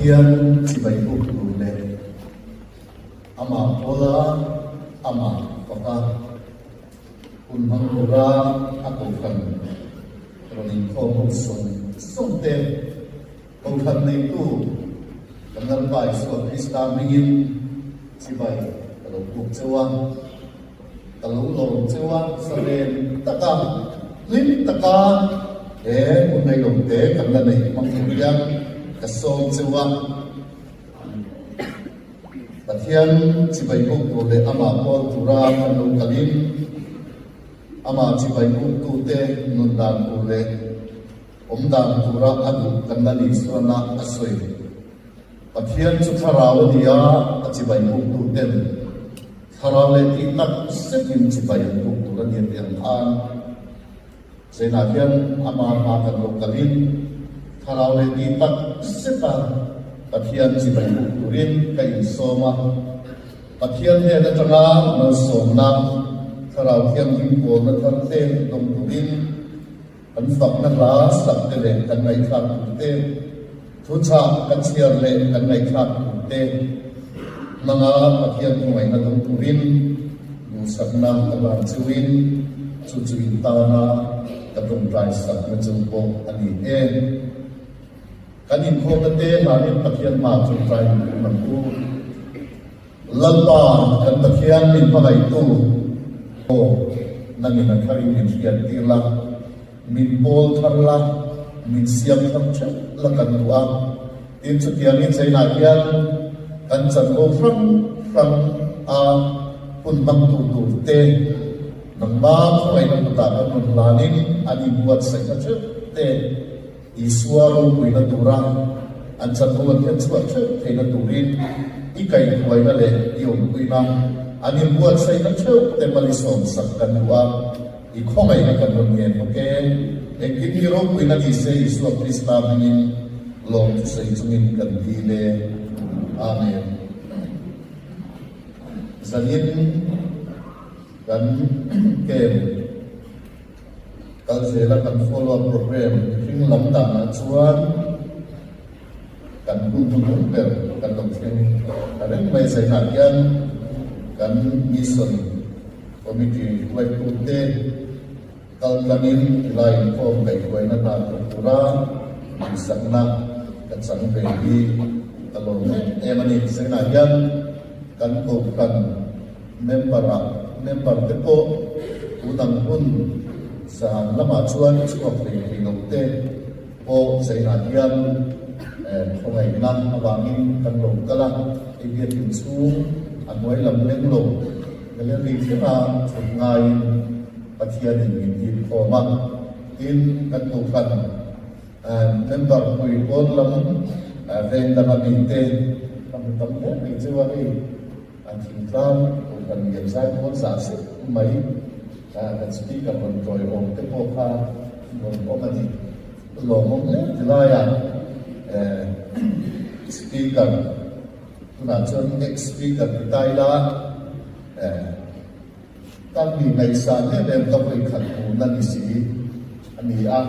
Pathian si bai bu tu le ama pola ama papa un mangura aku kan ronin ko song te ko kan nei tu kanal bai so Islam ringin si bai kalau bu cewa kalau long cewa seren taka lim taka un nei long te kanal nei manguriang kasong cewa Pathian si bai bu tu le ama pol tura kanu kalim ama si bai bu tu te nun dan tu le dan tura adu kanali surana asoi Pathian chu tharaw dia si bai bu tu ten tharaw le ti tak sekin si bai bu tu la ni tiang an sena hian ama ma kanu kalim tharaw le ti tak sepa Pathian si bai bu tu rin kai soma Pathian he na tanga na somna tharaw hian him ko na thar te dom tu rin an fak na la sak te le kan ngai thak te thu cha kan chiar le kan ngai thak te manga Pathian ngai na dom tu rin nu sak na la chuin chuin ta na ka dom rai sak na chu po ani e kanin ko te manin Pathian ma chu rai na ku lalpa kan Pathian min pagai tu o nangin khari min hian tirla min bol tharla min siam tham cha la kan tua tin chu tiang in chaina hian kan chan ko from a pun bang tu te nang ba khoi na ta kan mun lanin ani buat sai ka chu te iswaro kuina tura an chan ko hian chuak chu theina turin ikai khoi na le iom kuina ani buat sai na chu te mali som sak kan tua i khomai na kan nge oke ekin ni ro kuina di se isu krista ngin long sai chungin kan di le amen zanin kan kem kal se la kan follow up program ring lam da na chuan kan kun per kan dong chen kan mai sai na yan kan mission committee vai pute kal lamin lai form kai koi na ta pura sakna kan sang pe di kalong emani sai na yan kan ko kan member te po unang un sa lama chuan chuak ri te po sai na yan khongai nan awangin kan lo kala ibian in chu anoi lam leng lo le ri thina ngai Pathian in di khoma in kan tu kan member pui pon lam ven da mi te tam ni chuwa ni an thing tlam kan yem sai pon sa se mai kan speaker kon roi om te po kha non po ma ni lo mong le la ya speaker na chon next speaker tai la kan ni ngai sa ne dem ka poi khat ku na ni si ani a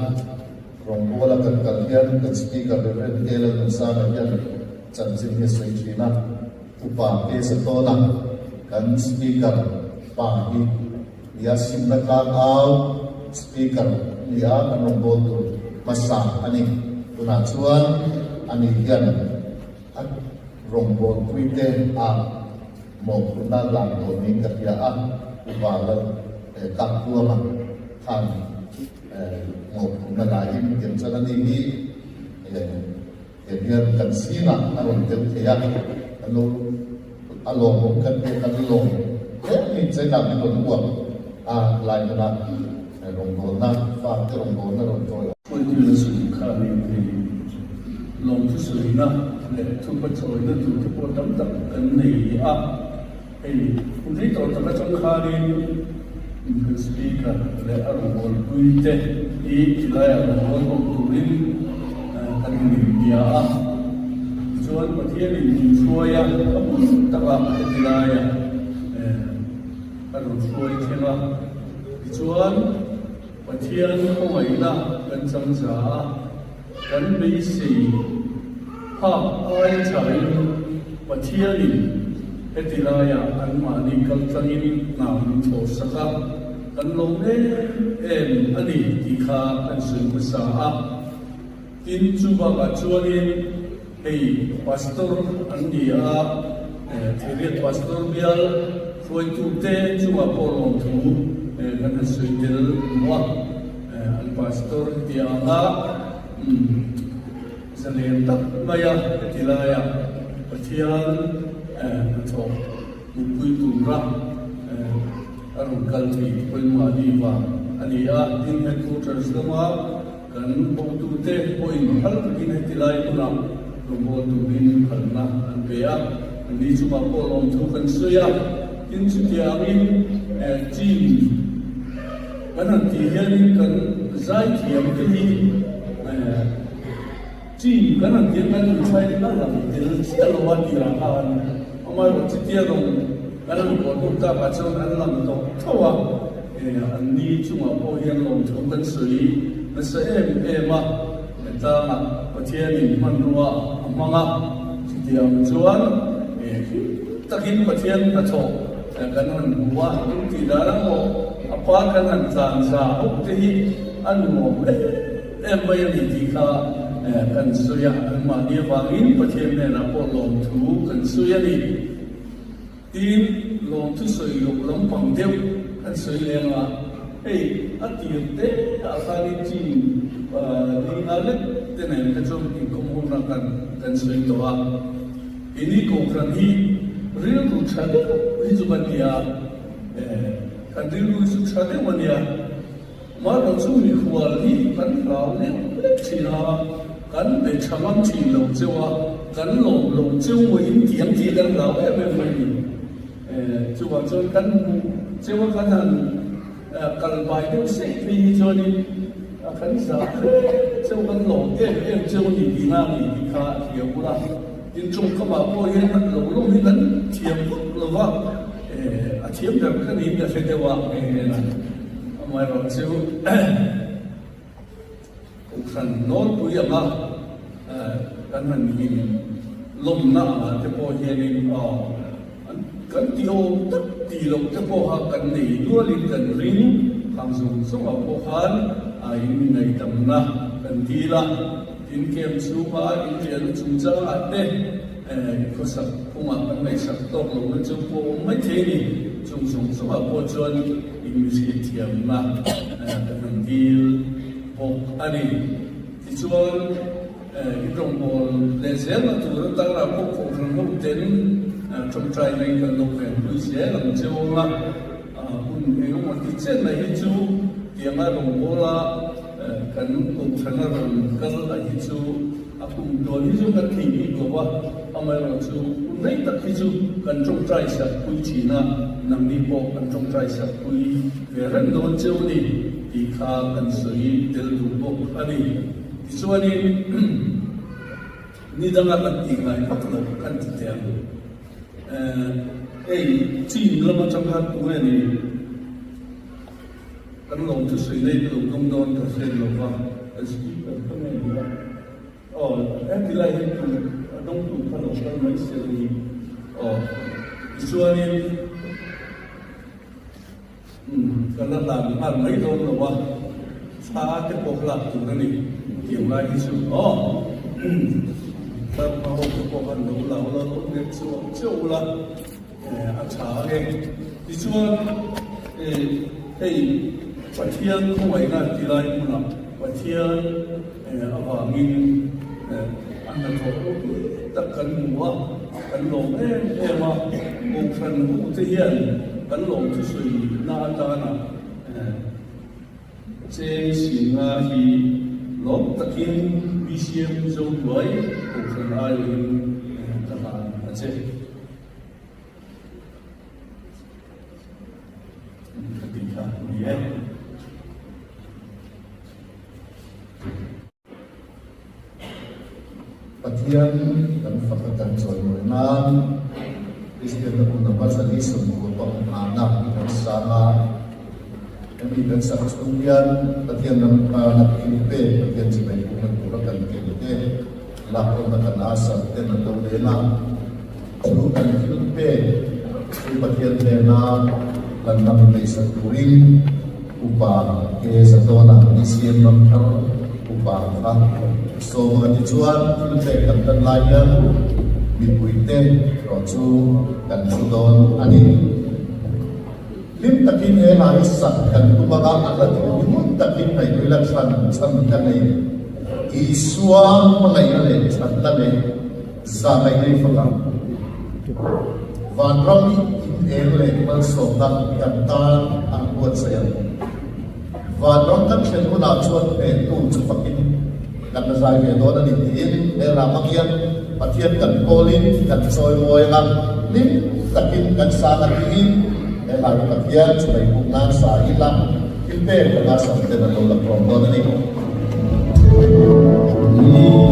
rong bola kan kal hian kan speaker de ren te la kan sa na hian chan chin ni soi thina upa pe sa to na kan speaker pa hi ya sim na ka au speaker ya kan rong bol tu masa ani tuna chuan ani hian at rong bol tuite a mo kuna lang do ni ka ya a ubala tak tua ma kan mo kuna la im kem chana ni ni hian kan sina aron te ya alo mo kan te kan lo ni chai na ni don wa a lai na rong bol na fa te rong bol na rong toyคนที่รู้สึกข้ามีลงที่สุดนะและทุกประชาชนทุกคนตั้งแต่กันในอ่ะไอ้คุณที่ต่อจากจังคารีคือสปีกและอารมณ์คุยเตะอีที่ได้อารมณ์ของตุลินกันในเดียอ่ะส่วนประเทศนี้ช่วยอ่ะแต่ว่าที่ได้อ่ะอารมณ์ช่วยใช่ไหมส่วนประเทศของไอ้ละกันสังสารกันไม่สิค ha ai chai pathiani hetilaya anmani kaltangin nam tho saka kan long em ani tikha kan sun sa a tin chuba ga chuanin hei pastor andia theriat pastor bial foi tu te chuba polong thu kan suitel wa al pastor tianga salen tak maya tilaya pathian tho mupui tura arung kalti polma diwa alia din headquarters lama kan botu te point hal din tilai puna botu din khalna anpeya ni chuma polong thu kan suya in chutiangin team kanan ti hianin kan zai thiam ke hi team kanan ti kan chai na la til alwa ti ra kan amai ro chitia dong kanan ko tu ta ba chon an lam to thawa an ni chuma po hian long thu kan sui na sa ma ta ma pathianin man ruwa amanga chitiam chuan takin pathian na tho kanan wa ti darang mo apa kanan san sa ok ti an mo mai ni ti kha kan suya ma ni wangin pathian ne na po long thu kan suya ni tin long thu soi lo long pang deu kan soi le nga ei ati te a sa ni chi ni ale te ne ka chom in kom ho na kan soi to a ini ko kran hi real to chade hi zu ban dia kan real to chade man ya ma ro chu ni khwal hi kan rao ne china kan be chamam chi lo chewa kan lo cheu mo in tiang ti kan rao mai ni chu wa chon kan chewa kan han kal bai de se pi cho ni kan sa cheu kan lo cheu ni di na ni di kha hiu la in chung ka ba po yin kan lo ni kan thiam lo wa a thiam da kan ni da se de wa na amai ro cheu kan non pu ya ma kan han ni lom na te po hian ni kan ti ho tak ti lo te po ha kan nei lu lin kan ring kham zum so ha po han ai nei tam na kan ti la in kem chu ma in tian chung cha a te ko sa kuma kan nei sak tok lo na chu po mai the ni chung so ha po chuan in mi si tiam na kan ti po ani ti chuan in rong bol le zen na tu ta ra po ko kan ho ten trong trai này cần lục về núi xé làm châu la un nếu mà cái trên này hết chú tiếng là đồng bố la cần cùng thành là đồng cần là hết chú cùng đối hết chú cần thì đi của wa mà là chú lấy tất hết chú cần trong trai sạch quy chỉ na nằm đi bộ cần trong trai sạch quy về rất đôi châu đi thì khá cần sử dụng từ đủ bộ anh đi thì số anh ni đang làm tiếng này bắt đầu cần tiếng chỉ là một trong hai cái này kan long tu sui nei tu long don ta se lo wa speaker kan nei la ti lai tu dong tu kan lo kan mai se ni isuani kan la mar mai don lo wa sa te po la tu ni tiang lai isu ta ma ho ko kan lo la lo ne chu la a cha ge isuan pathian khoi na ti lai mu na pathian awangin an na tho tak kan muwa kan lo ma ko khan hu te hian kan lo tu sui na ta na che singa hi lo takin bcm zo loi ko khan ai ta ha che ketika dia Pathian dan fakatan soinan Kristian na kung nabasali sa mga pang-anak ng sama kami sa Australian Pathian ng nakikilipe Pathian si may kung nagpurakan kilite lakon na kanasa ten na daw nila so kan kilpe so patyan na lan namin may sa turing upa ke sa tona isiem ng karon upa ka so mga tituan kilpe kan tanlayan bipuite roju kan sudon ani lim takin e lai sak kan tumaga alat lim takin ay bilang san kan ay isuang mga yale at lale sa may nifakang van rami inele malsotak kantan ang buat saya van ram kan siya na chuan pe tu chupakin kan nasay ke do na nitin e ramakyan pathian kan polin kan soy moy ang lim takin kan sa natin e hari pathian chulay pugnan sa ilang kilpe kana sa tena do la promo na ni Ma,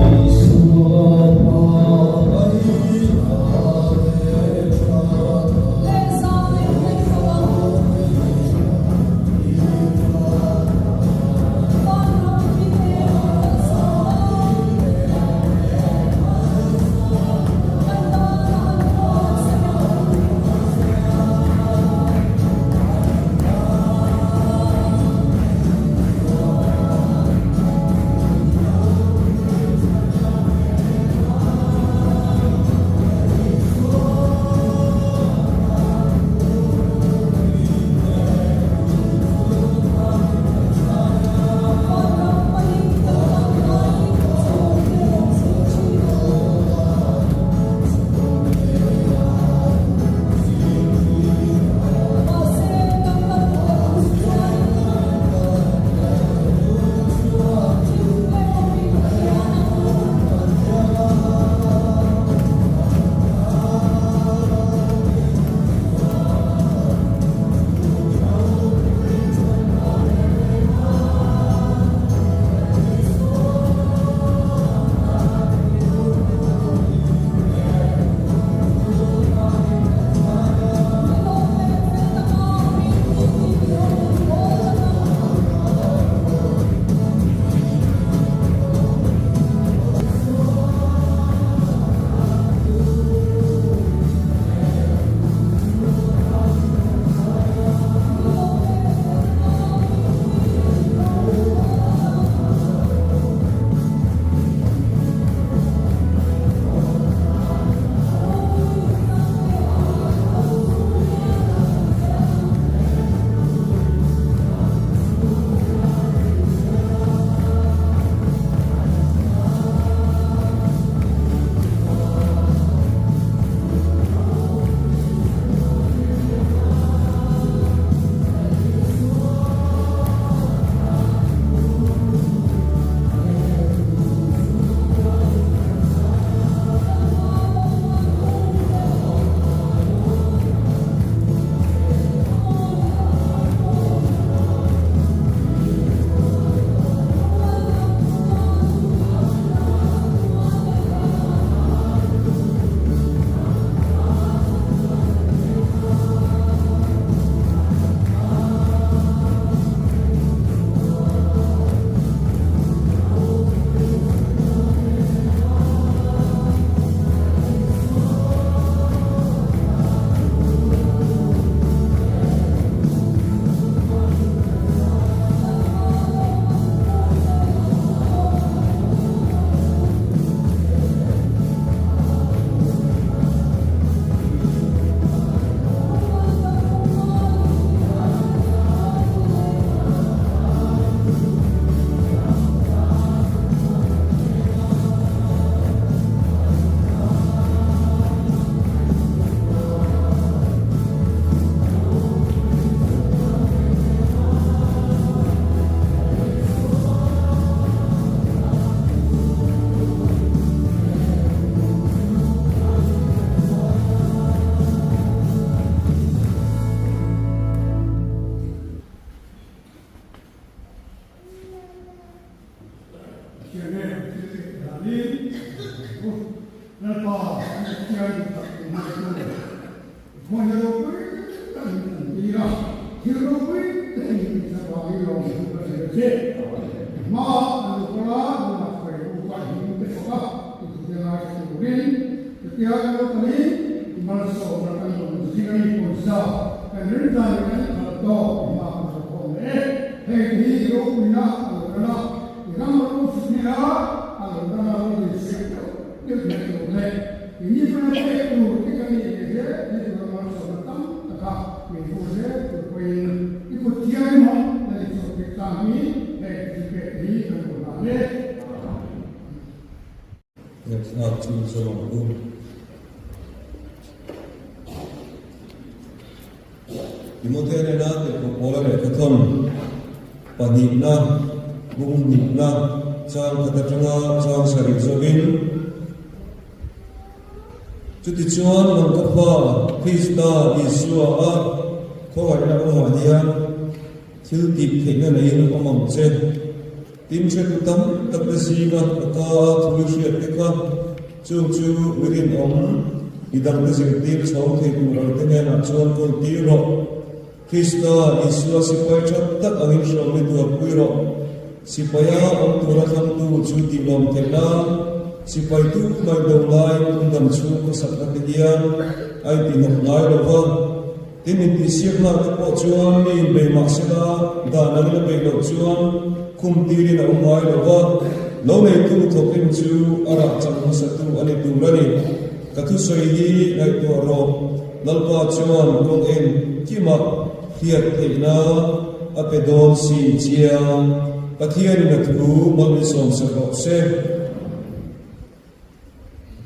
kia ko tani mal so na kan sigani ko sa kan rin ta kan to ma ko ko ne he hi ro na na ram ro sina al na ro se ko ne ne ini fa ne ko ke kan ni ke ne ko mal so na tam ta me ko se ko ko tia mo na so ke ta mi he ke hi ko na ne Let's not choose the wrong room. Timothée này đã được một bộ lời kết thúc và nhịp na bung nhịp na sang kata tengah sang sari zobin cuti cuan mengkapa Krista Yesus a kau ada orang dia thiếu kịp thì nó lấy nó có mỏng trên tim sẽ tụt tắm tập cái gì mà ta thu xuyên cái con chú người ông đi đăng cái gì tim sáu thì cũng rồi thế nên là chuan con tiêu rồi Krista Yesus si pai chat tak angin shom ni tu pui ro si paya ông tu ra tham tu chu ti lom te na si pai tu mai dong lai kum dam chu ko sak na te gian ai ti nok lai ro va tin ni ti siak na te po chuan ni be mak se na da na le be lo chuan kum ti ri na um lai ro va lo nei tu thokin chu ara chang ma sa tu ani tu ra ni ka thu soi hi nai to ro lalpa chuan kong en ki ma hiat theina apedon si chia pathian na thu mon som sa ro se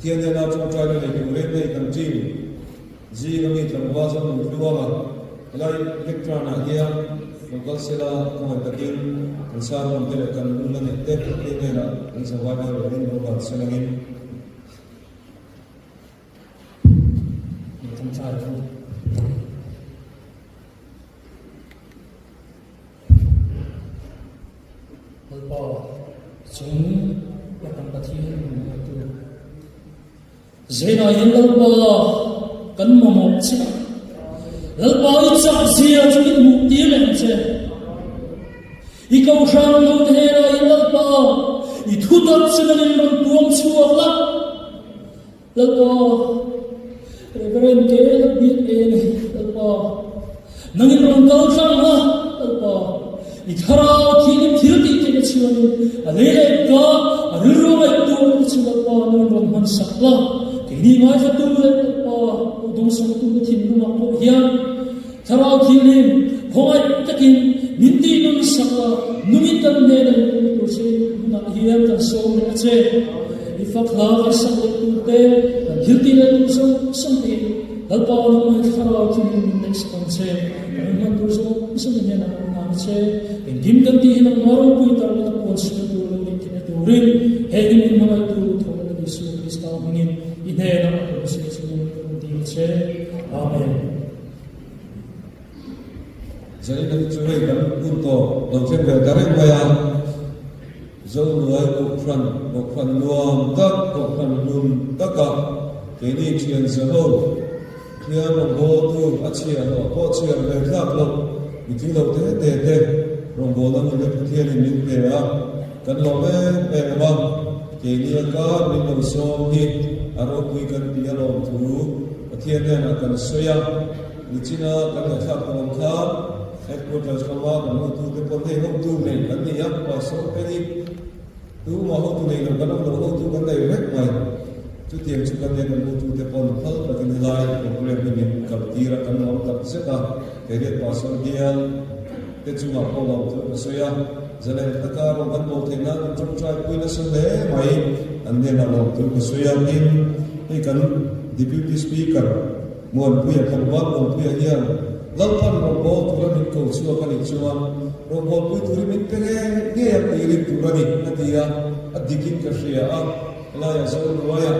thiên nhân na trong trai này cũng lên đây cần chi gì nó bị thằng ba xong mình đua mà lại electron à kia nó có sẽ là không phải tất nhiên cần sao làm cái này cần luôn lên tết cái này là cần sao vai vào lên nó vào sẽ là in trong trai không Lalpa chúng là tăng bát thiên tu zena yin lalpa kan mamot chi lalpa i chak zia chu in mu ti len che i kau shang lo the na yin lalpa i thu tot chu na rin ron tuam chuak la lalpa reverend ke bit en lalpa nangin ron kau shang la lalpa i tharau thil thil ti te chuan a le ka a ru mai tu chu lalpa nang ron man sak la ke ni ngai fa tu lalpa dong sang tu thin nu ma ko hian tharau thilin hoi takin min ti nun sak la numin tan ne na tu se na hian tan so me che i fa kha ka sak tu te hil ti na tu sang ti lalpa nang mai tharau thilin min nei sang che man tu so sang ne na che dim kan ti hinang maro pui tar na pon su tu lo ni tin tu rin he din ma tu thon na Yesu Krista mingin ine na ko se se ti che amen jadi dari cuai kan untuk untuk berkarya maya jauh luar bukan luang tak bukan lum takak kini cian sahur dia membawa acian apa cian berkat lo itu lo te rombo na mo le thian ni pe a kan lo me pe ba ke ni ka ni lo so ni aro pui kan ti lo thu thian na kan soya ni china kan la kha ko kha headquarters ka wa mo tu te pon he hom tu ne kan ni ya pa so pe ni tu mo ho tu ne lo kan lo ho tu kan dai rek mai tu tiam chu kan ne kan mo tu te pon phal ka ni lai ko le ni ka ti ra kan lo tak se ka ke re pa so dia te chunga ko lo tu so ya zale taka ro kan bo the na chum trai pui na so le mai an ne na lo tu so ya in he kan deputy speaker mon pui kan wa mon pui ya lal pan ro bo tu ra ni ko chu ka ni chuan ro bo pui tu ri min pe ge ya ti ri tu ra ni na ti ya adikin ka shia a la ya so ro ya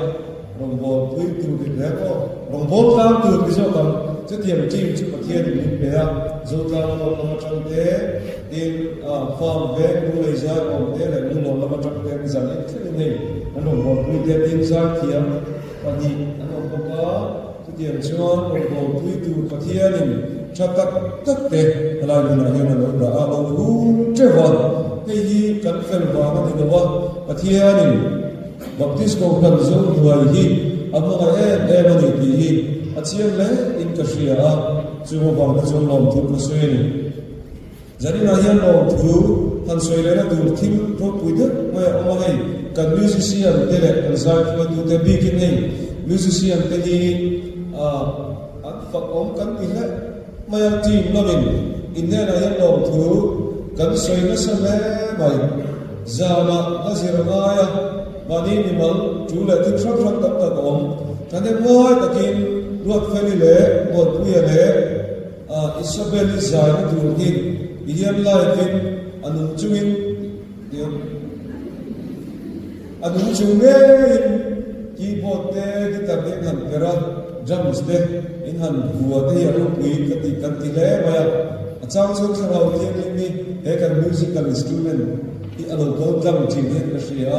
ro bo pui tu ri le ko ro bo ta tu ri so kan chứ tiền chim chứ mà thiên thì mình bé dù ta nó trong thế in farm về cũng lấy ra còn thế là những nó mà trong thế rằng những thứ này nó nổi một quy tiền tin ra thiam và thì nó không có cái tiền cho một bộ quy tụ và thiên thì cho tất thế là như là nó đã bao đủ chơi vào cái gì cần phải vào nó thì nó và thiên thì baptist có cần dùng người gì among em ani ti achian le in ka ria chu mo bang chu lom thu ko suini jani na hian lom thu han soile na dur thim ro puide mai amai kan musician tele kan sai ko tu te bikin nei musician te hi at fak om kan ti le mai team lovin in ne na hian lom thu kan soina sa le mai zama aziraya mani nimal chula ti thrak thrak tak tak om tane moi takin ruat feli le bot puya le Isabel zai na tur tin hian lai tin anung chuin anung chunge keyboard te guitar te han kera drums te in han huwa te aro pui kan ti le maya achang chung sa hau thiam ni he kan musical instrument I alo ko drum chin he ka sia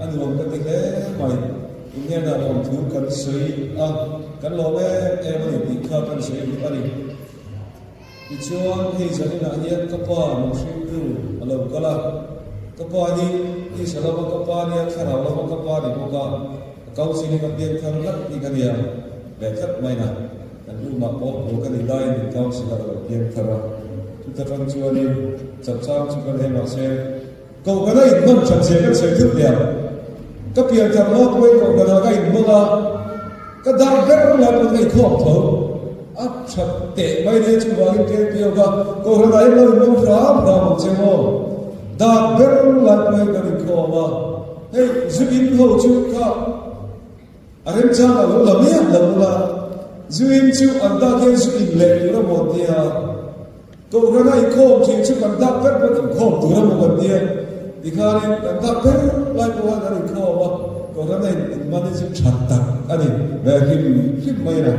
an lom ka ti le mai in he na lom thu kan soi kan lo me ni ti kha kan soi ni ani I chuan hei zani na hian ka pa mo hring tu alo kala ka pa ni I salama ka pa ni khara lama ka pa ni boka kau sini ka bian khar lat ni ka dia le khat mai na kan lu ma po ko ka ni dai ni kau sila ka bian khara tu ta kan chuan ni chap chang chu kan he ma se ko ka na in man chan se kan se thu dia ka pian khar lo ko ko ka na ka in mo ga ka da ber la ko kai khop tho ap chat te mai ne chu wa ke pio ga ko ra dai lo no ra mo che mo da ber la ko ka ni ko wa hey zubin ho chu ka arem cha la lo la me la la zuin chu an da ke su in le ra mo dia ko ra dai ko chi chu kan da ber ber ko tu ra mo dia dikhare kan da ber la ko wa ka ni ko wa ko ra dai man ne chu chat ta ani ve kim mai na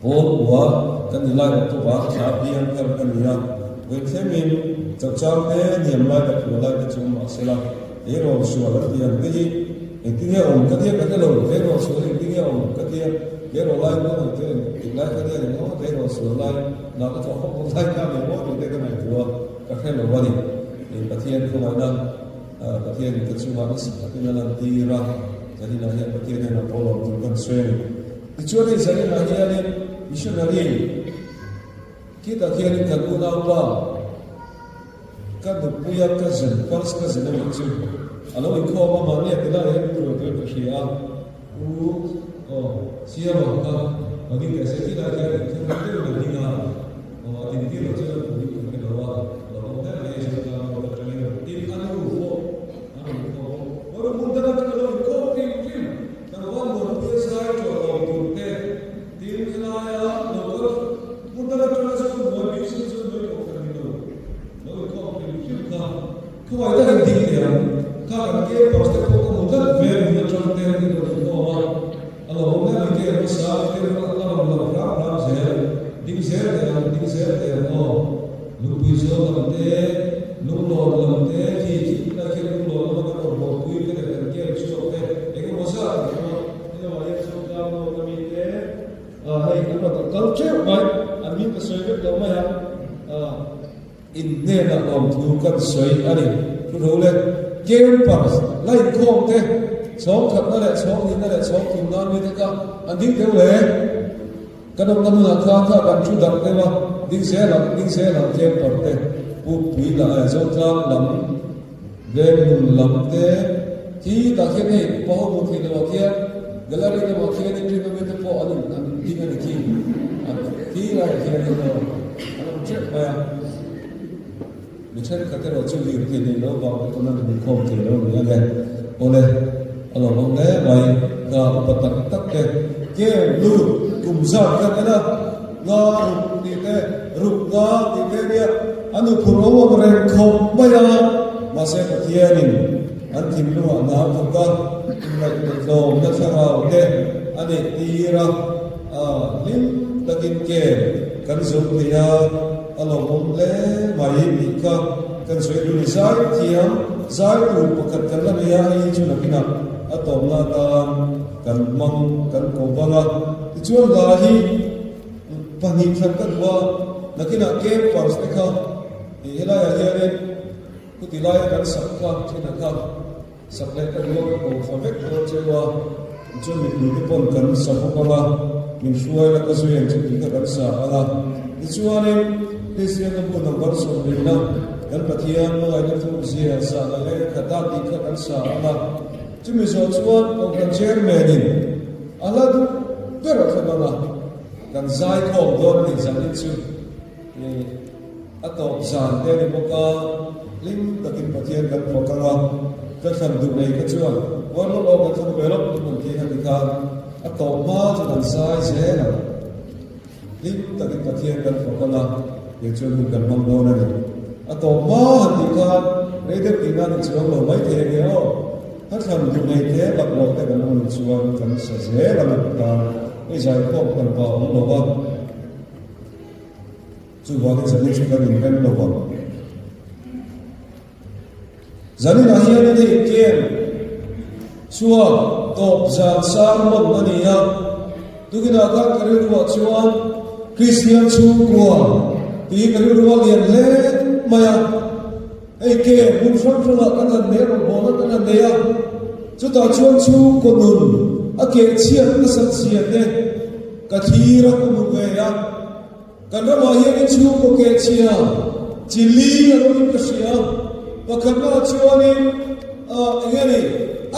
wa kan lai to wa cha pian kan ya we themin chau chau te niam lai ka thu lai ka chu ma sela e ro su la pian te ji e ti ne om ka te ka lo e ro su e ti ne om ka te e ro lai no te lai ka te no te ro su lai na ka ho ho lai ka me mo te ka mai tu ka khe lo wa ni e pathian ko mai na pathian ka chu ma si ka na lan ti ra jadi na ya pathian na polo tu kan swen Ichuan ni saya nak ni missionary kita kini kan apa kan punya cousin first cousin ni macam alo ikut apa mana ya kita yang betul bersia siapa bagi kita kita betul berbina ini dia macam ni kita bawa lalu kita kita ini kan orang muda nak kalau ikut tim kalau orang biasa itu Kau ada yang tinggi ya, kalau kita pasti kau muda, ver muda contoh yang itu orang. Kalau orang kita besar, kita kalau orang saya, ding saya, lu bisa lamte, lu lamte, kita lu lamte orang bui kita kita cuci itu masa, ini wajib sudah mau kami hai apa culture baik, amin kesuai kita ya. In ne na om thu kan soi ani thu ro le game pas lai khom te chong khat na le chong ni na le chong tu na ni te ka an ding te le kanam nam na kha kan chu dak te wa ding se la game par te pu pui la a zo tra lam ve mun lam te ki ta ke ne po mu ki lo kia galari ne mo ki ni ni me te po an ding ni ki la ki ni no an check ba Bicara kata rojo lirik ini lo bawa tu nanti dikom tu lo ni ada oleh Allah oleh baik ke petak tak ke lu kumzar kan ada ngaruh ni te rukna ni te dia anu purawa merengkau bayar masa ketianin antim lu anak juga nak lo nak sarau te ane tira lim takin ke kan zumia Allah boleh mai mika kan suai zai tiam zai tu pakat kan la ya ai chu na kina atom na tam kan mang kan ko banga chu la hi pani thak kan wa nakina ke pars te kha hela ya ya ne ku tilai kan sakka thina kha sakle kan lo ko favek ko che wa cho mình đi cái con cần sa phong ba mình xuôi là cái duyên chỉ cái cần sa ala cái chuan em cái duyên nó buồn nằm vẫn sống mình đâu gần bát thiên nó ai nó thu duyên sa là cái kata đi cái cần sa ala chứ mình rồi chuan còn cần chơi mẹ nhìn ala tu cái rồi thôi mà cần giải khom đó thì giải đi chứ atau zan dia boka lim takin pathian kan pokawa ka tham du nei ka chuan warlo lo ka thu belok mun ki ha dikha atau ma chu dan sai je na lim takin pathian kan pokala ye chu mun kan mong do na ni atau ma dikha nei de tina ni chuan lo mai the ge o ha tham du nei the bak lo te kan mun chuan kan sa je la na ka ei jai ko kan ba lo ba chú vào cái dân chúng ta nhìn bên đầu vào dân là hiện nay kiện chùa top giàn sang một nơi này tu cái nào các cái điều chùa Christian chùa của thì cái điều liền lên mà ấy kia muốn sống cho là cái lần này rồi bỏ nó cái lần này chúng ta chùa của mình ở kia chia cái sân chia đấy cái thi ra của mình về kan ra ma hian chu ko ke chia chili a ro ka sia pa kan ma chuani ngani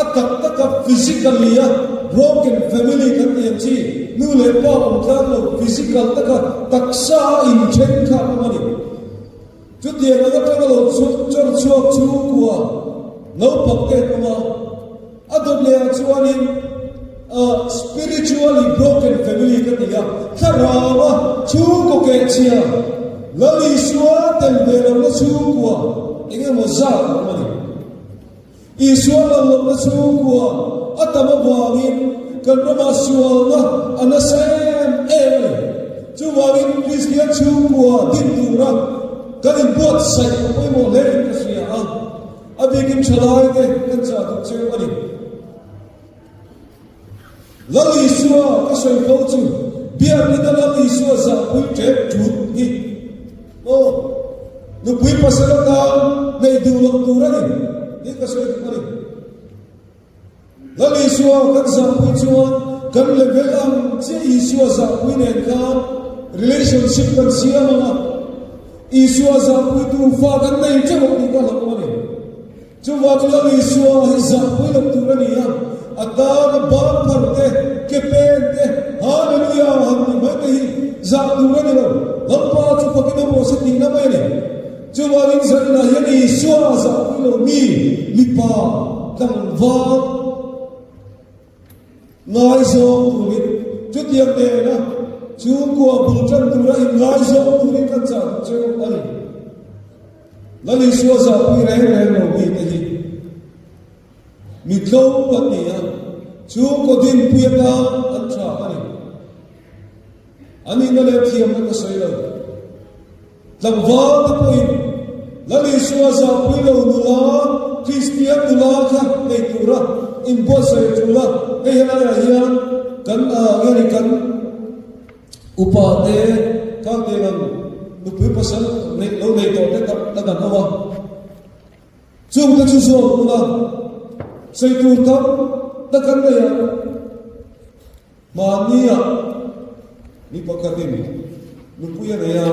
atak physically broken family kan ti chi nu le pa om tlang lo physical taksa in chen kha ma ni chu ti na ka ta lo chu kwa no pak ke ma adop le chuani spiritually broken family ka ti ya tharawa chu ko ke chia lali suwa tel de lo chu kwa inge mo za ma ni iswa lo lo chu kwa atama bawin kan ma suwa na anasem chu bawin Christian chu kwa din tu ra kan in bot sai ko mo le ka sia abikim chalai de kan cha tu che ma ni lali suwa ka soi ko chu biar ni da lali suwa za pui che chut ni nu pui pasala ta nei du lo tu ra ni ka soi ko ni lali suwa kan za pui chuan kan level am che i suwa za pui ne ka relationship kan sia ma i suwa za pui tu fa kan nei che mo ni ka lo ko ni chu wa lali suwa za pui lo tu ra ni ya adana bal pharte ke pente hallelujah hamni bhakti za durani lo lampa chu pakina mo se tingna mai ne chu walin zanna yani suwa za lo mi lipa kang va ngai zo tu chu tiam de na chu ko bul chan tu ra in ngai zo tu ni kan cha chu ani lali suwa za pi re lo mi te hi mi tlo pat ni ya chu ko din puya ta an tra ani na le thiam na sai lo lam wa ta point lali suwa za pi lo nu la Christian nu la kha nei tu ra in bo sai tu la ei na ya hian kan ngani kan upa te ka te lan nu pu pasan nei lo nei to te ta kan awa chu ta chu so tu la sai tu ta ta kan ne ya mania ni pakatin nu pu ya ya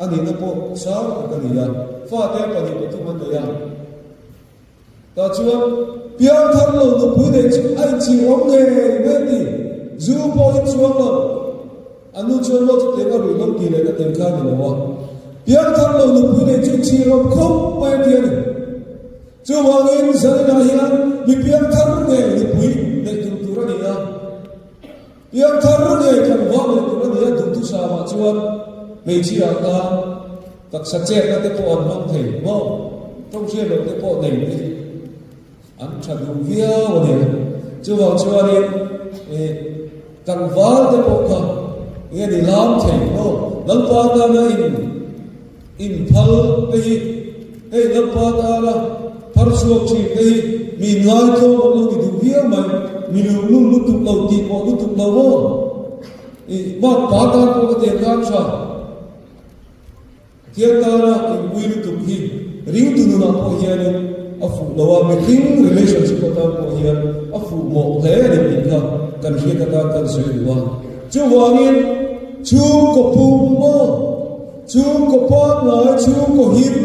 ani na po sa ka ni ya fa te pa ni tu man ya ta chuan pian thang lo nu pu de chi ai chi ong ne ne ti zu po chuan lo anu chuan lo te ka ru lo ki le ka ten kha ni wa pian thang lo nu pu de chi ro khop pa ti ni chu wangin sa na hian mi pian thang ne ni pui ne tu tu ra ni ya pian thang ne kan wa ne tu ra ni ya tu tu sa ma chuan mei chi ra ta tak sa che na te po on mong thei mo trong che lo te po nei ni an cha du via wa ne chu wa chuan ni kan wa te po ka ye ni lam thei mo lam pa ta na in phal pe ei lam pa ta la par suok chi pe mi ngai to lo ni du via mai mi lu lu tu lo ti po lu tu lo mo ma pa ta ko te ka cha thiên ta na in ui tu hi ring tu na po hian a fu lawa mi king relationship ta ko hian a fu mo hle ni in ka kan hi ka ta kan soi wa chu wangin chu ko pu mo chu ko pa na chu ko him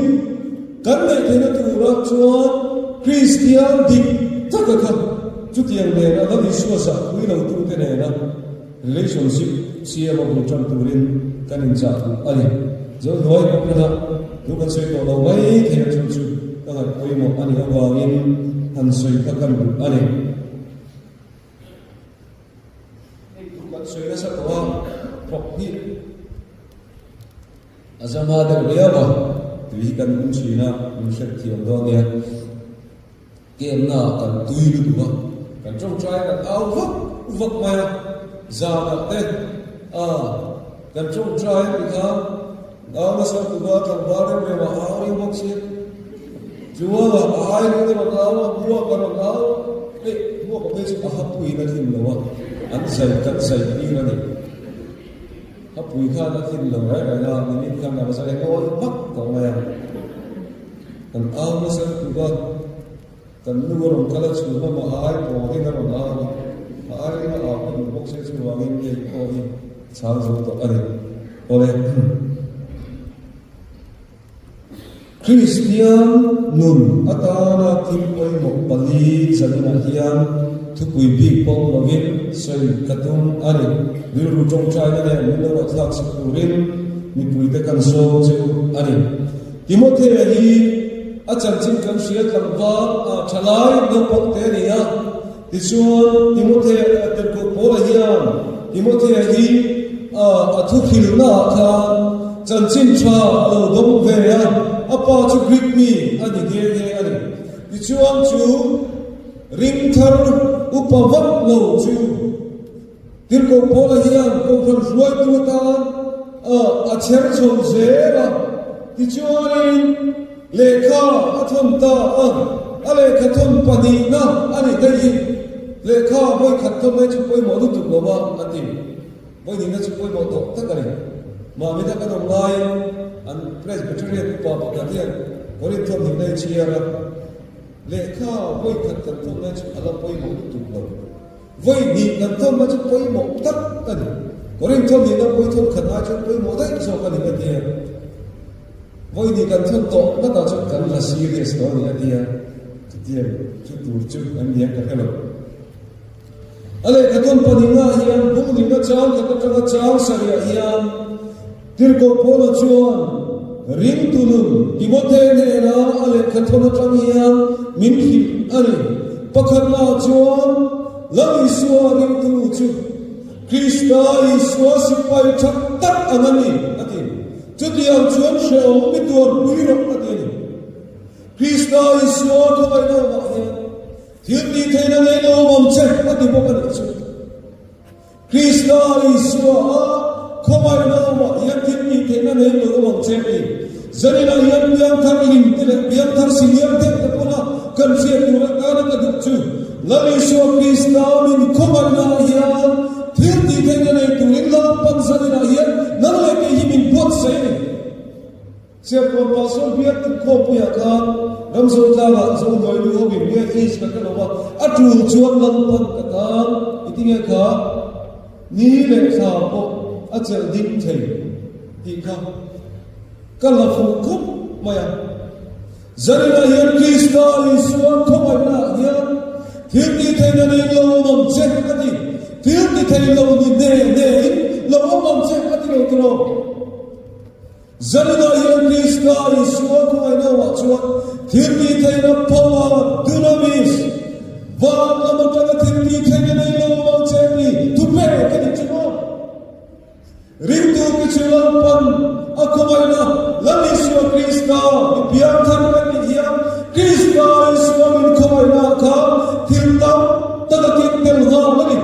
kan nei the na tu ra chuan Christian dik taka ka chu tiang le na la ni suwa sa kui lo tu te ne na relationship sia ma bu tram turin kan in cha ani zo noi ko na lu kan soi ko lo mai the chu chu ka ga koi mo ani ha wangin han soi ka kan ani kan soi na sa ko phok ni azama da lewa tui kan china in shat thiam do ne kem na kan tui lu ba kan trong trai kan au vak mai za na te kan trong trai bi ka na na sa tu ba kan ba de ma au ni mok si juwa ai ni ma ka wa bua ka na ka le bua ko pe si a hapui na thim lo wa an sai kan sai ni na ni hapui kha na thim lo ra na ni kan na sa le ko vak ko ma kan au na sa tu ba kan nuorong kala chuma ma ai ko hi na ma ai na a ko bok se chu wangin ke ko hi chang zo to are ole Christian nun atana kim koi mo pali chanina hian thupui bi pom lovin sei katum are wiru tong chai na ne lo wa thak sikurin mi pui te kan so chu are Timothy hi achan chin kan sia tlang ba thalai no pok te nia ti chuan Timothy te ko pora hian Timothy hi a thu khil na kha chan chin tha lo dom ve ya apa chu greet me ani ge ge ani ti chuan chu ring thar upavat lo chu tir ko pora hian ko khan ruai tu ta a cher chom zera ti chuan lekha athon ta lekha thon pani na ani dai lekha boy khathon mai chu koi mo du tu lo ba ati boy ni na chu koi mo to ta kare ma me ta ka dong lai an presbyterian pa pa ka tian korin thon ni dai chiara lekha boy khathon thon mai chu ala koi mo du tu lo boy ni kan thon mai chu koi mo tak ani korin thon ni na koi thon khana chu koi mo dai so ka ni ka tian voi ni kan thon to na ta chu kan la serious to ni atia tiam chu tur chu an dia ka hello ale ka ton pani nga hian bung ni na chang ka ta chang saria hian tir ko polo chuan ring tulun Timothy ne na ale ka thon tang hian min hi ani pakhat na chuan lai suwa ring tu chu Krista iswa sipai thak tak anani ati chu tiam chuan sheo mi tur pui ro ati Krista iswa ko vai no ma hian thil ni theina nei lo mom che ati bo kan chu Krista iswa ko vai no ma hian thil ni theina nei lo mom che ni zanina hian biang thar lim te biang thar siniam te pona kan se tu ra kana ka du chu lali so Krista min ko vai no hian thil ni theina nei tu in lo pan zanina hian na le ke hi min bot se ni se ko pasol biat ko puya ka ram so ta la so doi lu ho bi me is ka ka wa atu chuan lam pan ka ta itinge kha ni le sa po a chel ding thei ti kha kala fu khup maya zarina hian Krista iswa ko mai na hian thil ni theina nei lo mom che ka ti thil ni thei lo ni ne lo mom che ka ti lo tro Zanina hian Krista iswa ko ai na wa chuan thil ni theina power dunamis van lama ta thil ni theina nei lo mom che ni tu pe ka ni chuno ring tu ki chuan pan akomai na lami iswa Krista biang thar ka ni hian Krista iswa min komai na ka thil tam ta ka tin tel ha mani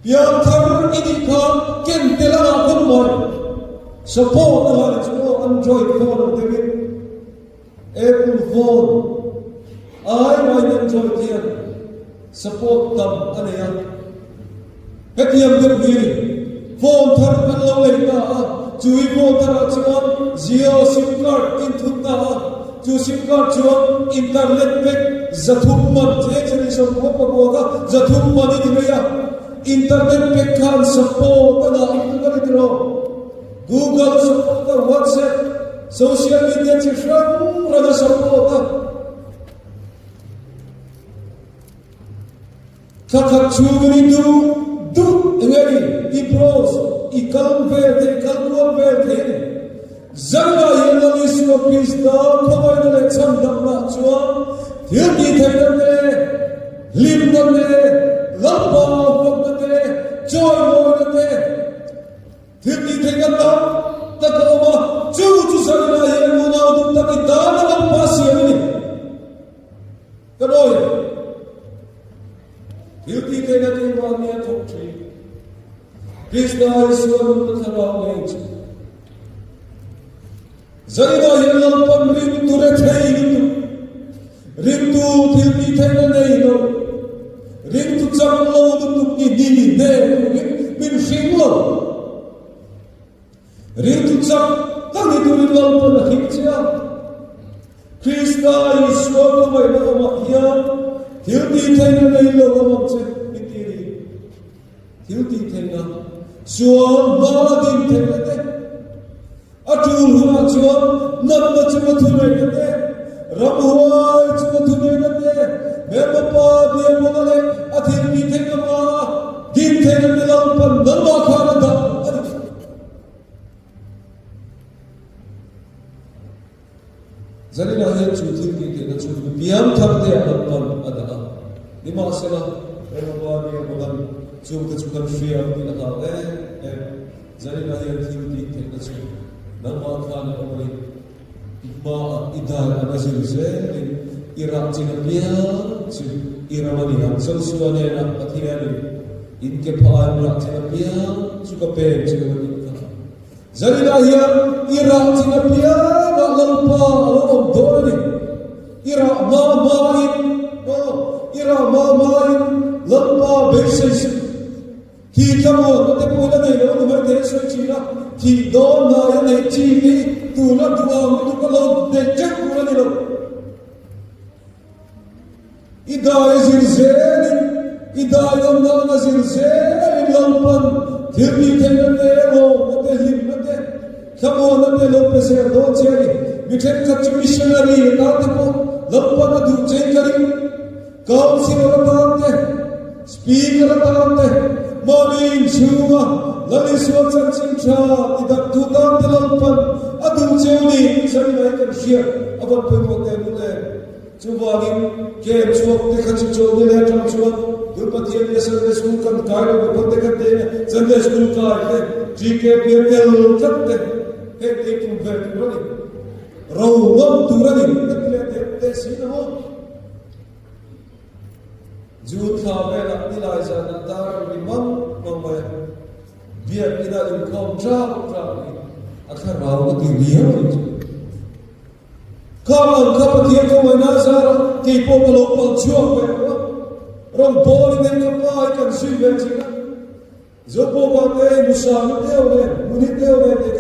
biang thar ini ka ken tel ha kon moi support na la chuno Android phone of the Apple phone ai mai Android hian support tam ania hetiam der hi phone thar kan lo le ta chui phone thar chuan Jio SIM card in thut ta chu sim card chuan internet pek zathum man che chani som ko pa ka zathum man ni meya internet pek khan support ana internet ro Google support WhatsApp social media che shram ra support kakak chugni du ngari I pros I kalve de kalwa ve zanga yelani so pista khawai le cham damna chua thirti thaidane limdane lapa pokne joy moine thirti thaidana takoma chu zanga yeluna du takidana lam pasiani kadoi thirti thaidane mania thokchi Krishna is one of Zaina yellow pan rim to retain rim to tilti tailano rim to jamlo to idini ne bin shinglo rim to jam tani to yellow pan hikcha Krishna is one of my mahya tilti tailano lo mitiri tilti tailano Suan baladin tailate Atul hua chuan namna chuma thunai nate ramhuai chuma thunai nate memapa dia monale athir mi thengama din thengam nilam pan namma khana da zalina he chuthir ki te chu biam thamte apan ada dima sena memapa dia monal chu te chu kan shia ni na ha zalina he thir ki te chu Nama khana amari ma idal anazil se ira chinapia chu ira mani hansal suane na pathiani inke phaan ra chinapia chu ka pe chu ka zalina hiya ira chinapia na lalpa alom doni ira ma in lalpa besis Khi kamo te pula nei lo ni te so china khi don na ya nei chi ni tu la tu am tu ka lo de chak pula ni lo ida zilzali ida yom na zilzali lampan thirni te ne lo te lim te kamo na te lo pe se do cheri mithen ka missionary na te ko lampan du che kari council ra te speaker ra te Morning Chuma, Lali Swatsan Chincha, Idak Tutan Tilampan, Adum Chuni, Sari Laikan Shia, Aban Pumote Mune, Chubagin, Kem Chuak, Tekachu, Nilatam Chuak, Gurpati and Sunday School can guide of the Potekate, Sunday School card, GK Pierre, Kate, Head taking very running. Row up to running, they see the home. Jud khabe na Eliza na dar rimam mama biar kita encounter akhar raw ko tiriya kaman kapatiya ko manazar ki popolo pal chuak pe rom bol ne ka pai kan sui ve china zo po ba te musam te ore muni te ore te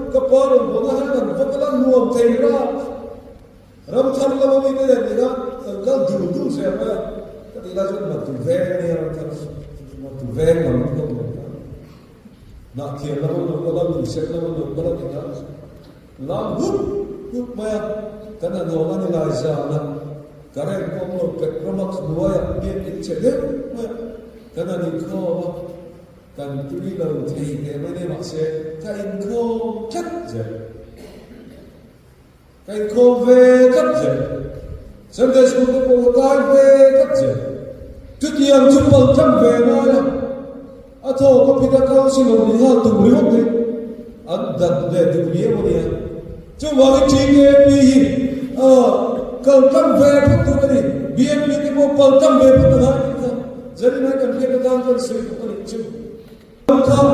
ka paro bona han vakalan nuam theira ram thar la mi te ne ga kal du se ma Ilajon matu veng ni orang terus matu veng orang tu nak kira orang orang tu set orang orang kita lang hut maya karena orang ni laisa nak karen komo petromak dua yang dia cedek maya karena ni kau kan tuli lalu teh mana maksud kain kau cat je kain kau ve cat je Sunday school ko kain ve cat je Tuti yang cupal jam vena atau ko pita kau si lo ni ha tu riot ni adat de tu ye mo ni cuba ki ke pi kal kam ve tu ni bien ni ko pal kam ve tu ha jadi na kan ke ta kan sui ko ni chu kam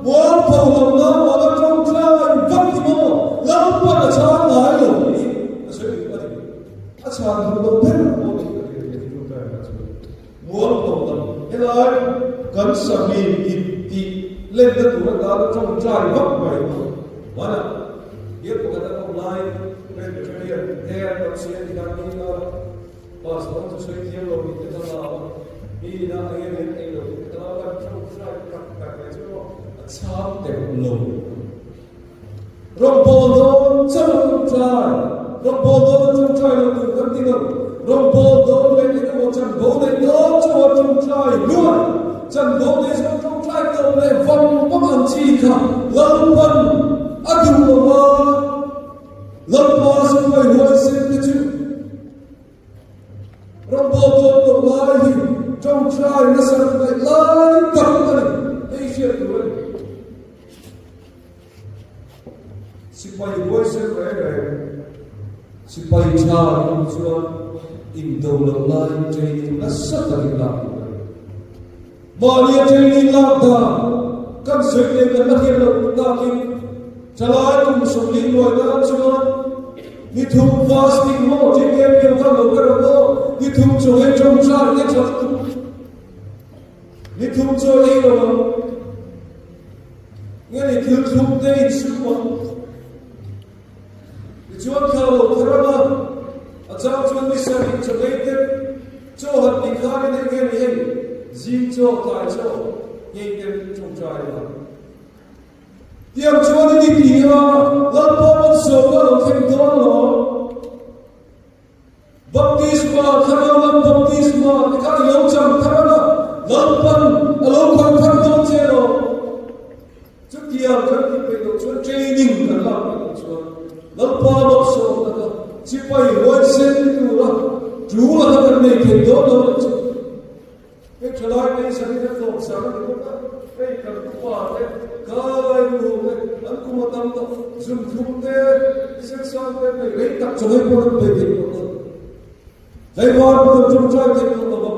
mo pa na ma ma trong tra vak ti mo la pa na cha na lo ni sui ko ni acha do pe mo Mual pun, elai kan sami di lenda tu ada trong cari bak baik mana dia pun kata lai ren ren he to se ti da ni na pas to so ti lo ni ta la ni na ai ne lo ta la ka trai ka cho chap te lo Rompodon trong trai Rompodon trong trai là từ các tín đồ Rompodon lên cái một trận gỗ này đó cho trong trai luôn trận gỗ này trong trai cầu này vòng có bằng chi cả lâm vân ác dụng của bà lâm bà sẽ phải hồi sinh cái chữ Rompodon của bà thì trong trai nó sẽ phải lại cặp này đây chuyện của mình Sipai voice rere sipai cha chuan in do lo lai training la sat la la Maria training la da kan soi le kan la hian lo ta ki chalai kum som li loi da chuan ni thu fasting mo je ke pe ka lo ka ro ni thu cho he trong cha ni cha ni thu cho le lo nghe ni thu thu te su mo Chuan khâu tharama achao chuan mi sa in chaleite cho hat ni khari ne nge ni hen jin cho tai cho ngei tem chung trai la tiam chuan ni ti ha lam po mon so ka lo khem don lo baptisma tharalam baptisma ka lo cham tharama lam pan alo pan thar don che lo chu tiam kan ti pe lo chuan training kan la chuan Lampa makso na sipai one sen tu la jua na kan nei ke do do ke chalai nei sa ni to sa na ko ta ke kan tu pa te kai lu ke an ku ma tam to zum thum te sen sa te nei rei tak choi po pe ke to dai war to zum chai ke to ba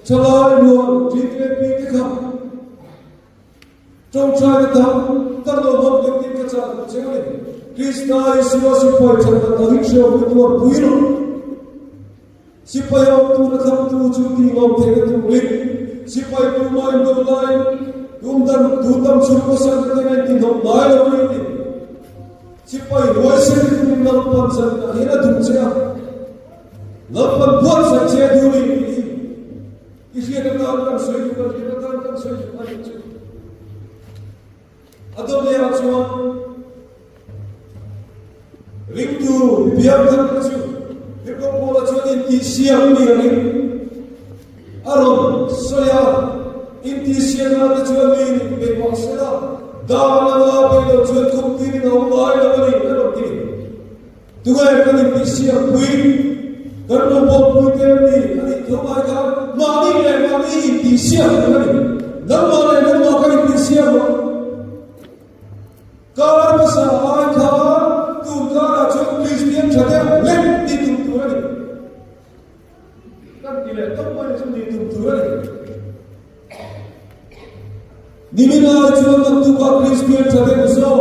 chalai lu ji ke pi ke kha trong chai ta ta lo ba ke ti ke cha che ni Krishna Yeshua sipai chanda tahiksha vitua puiro sipai tu na kham tu chu ti ngom the tu lit sipai tu mai do lai tu tam chu ko san te ne ti no lai lo ni sipai roi se ti na pan san na hena tu cha na pan buat sa che du ni isi ka ta kan soi tu kan soi tu adon le achwa Ring tu biar kan tu, kita pola cuci inti siang ni ring, arom soya inti siang ada cuci ni bebas seda, dah nama bela cuci kopi ni nama lain nama ni arom ni, tu kan inti siang pui, kan nombor pui ni, ani tu macam mani inti siang ni, nama kan inti siang, kalau pasal ayat tu cara cuci Kristian saja lem di tujuan ini, kan tidak tahu macam di tujuan ini. Nimina cuma tu kau Kristian saja besar,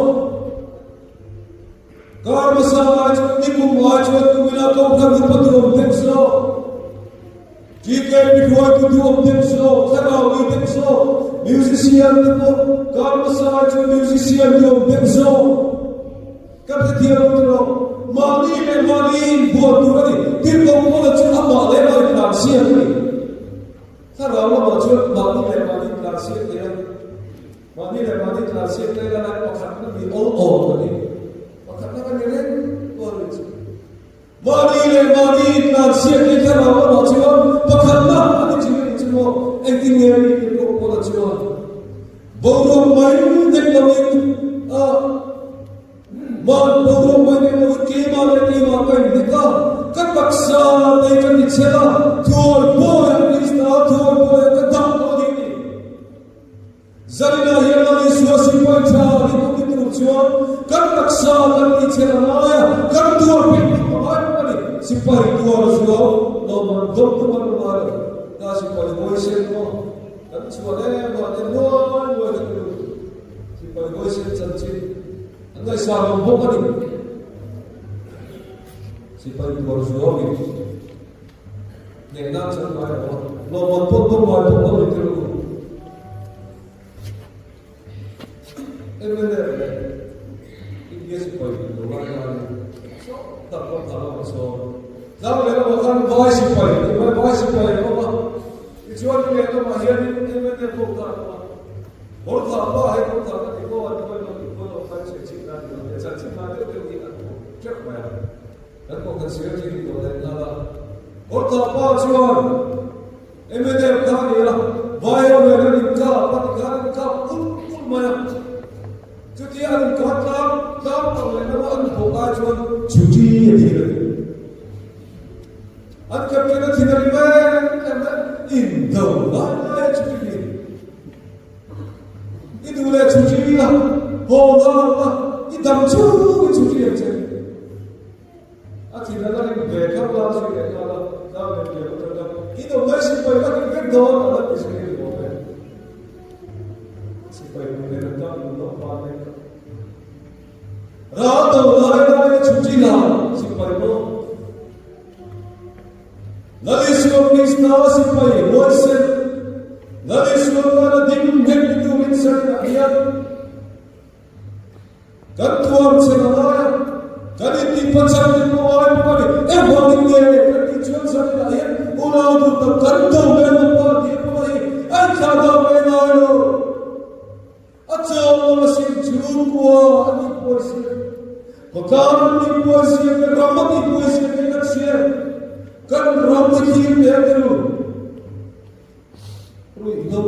kalau masalah ni pun macam tu mina kau kan dapat tu besar. Jika berdua tu besar, kalau besar, musician tu kalau masalah tu musician tu besar. Kata dia betul, mani buat tu ni, dia kau boleh cakap apa lagi nasihat ni. Kalau orang macam mani nasihat dia, mani nasihat dia nak pakai ni all ni, pakai kan dia boleh. Mani nasihat dia kalau orang macam pakai ni cuma engineer ni kau boleh cuma. Baru main deklamasi. Man program bagi mulut kima kan kita kan paksa mereka dicela tuan boy Krishna tuan boy ketam ini zarina hilang suasi panca itu tujuan kan paksa kan dicela maya kan tuan pemaham ini sipai tuan suau nomor dua dah sipai boy semua kan suara mana boy sipai boy semua Andai sahaja bukan ini, siapa itu harus suami. Yang nak sampai nomor pun itu. Benar, ini siapa itu orang so now le lo kan voice pai mai voice pai ko ma ichuan le to ma hian in me ko ta hor tha pa hai ko ta ka ko an ko kan se chi na ni cha chi na de ni an ko check ma an ko kan se chi ko le na la hor tha pa chuan me de ka ni la vai o le ni ka pa ka ul ma chu ti an ko ta ko le na an ko ka chuan chu chi ni le an ka ke na thina ri in the light to be in the light to be la ho la in dam chu to be che a thina la ni ve ka la so ke la da me ke la in the mercy boy ka ke do la is ke do me si boy me na ta no pa ne ra to la chu chi la si boy no Naliswa Krishna sipai Moisen Naliswa kana dim hek tu min san ayat Kantuam senalaya Kani ti pacham ti ko ay pari Ewan ni kani chuan san ayat Unaw tu ta kanto me na pa di pari Ay kada me na yo Achaw na sin chun kuwa ani poisi Pakam ni poisi ke ramat ni poisi ke nakshe kan ram ki ne delu rui no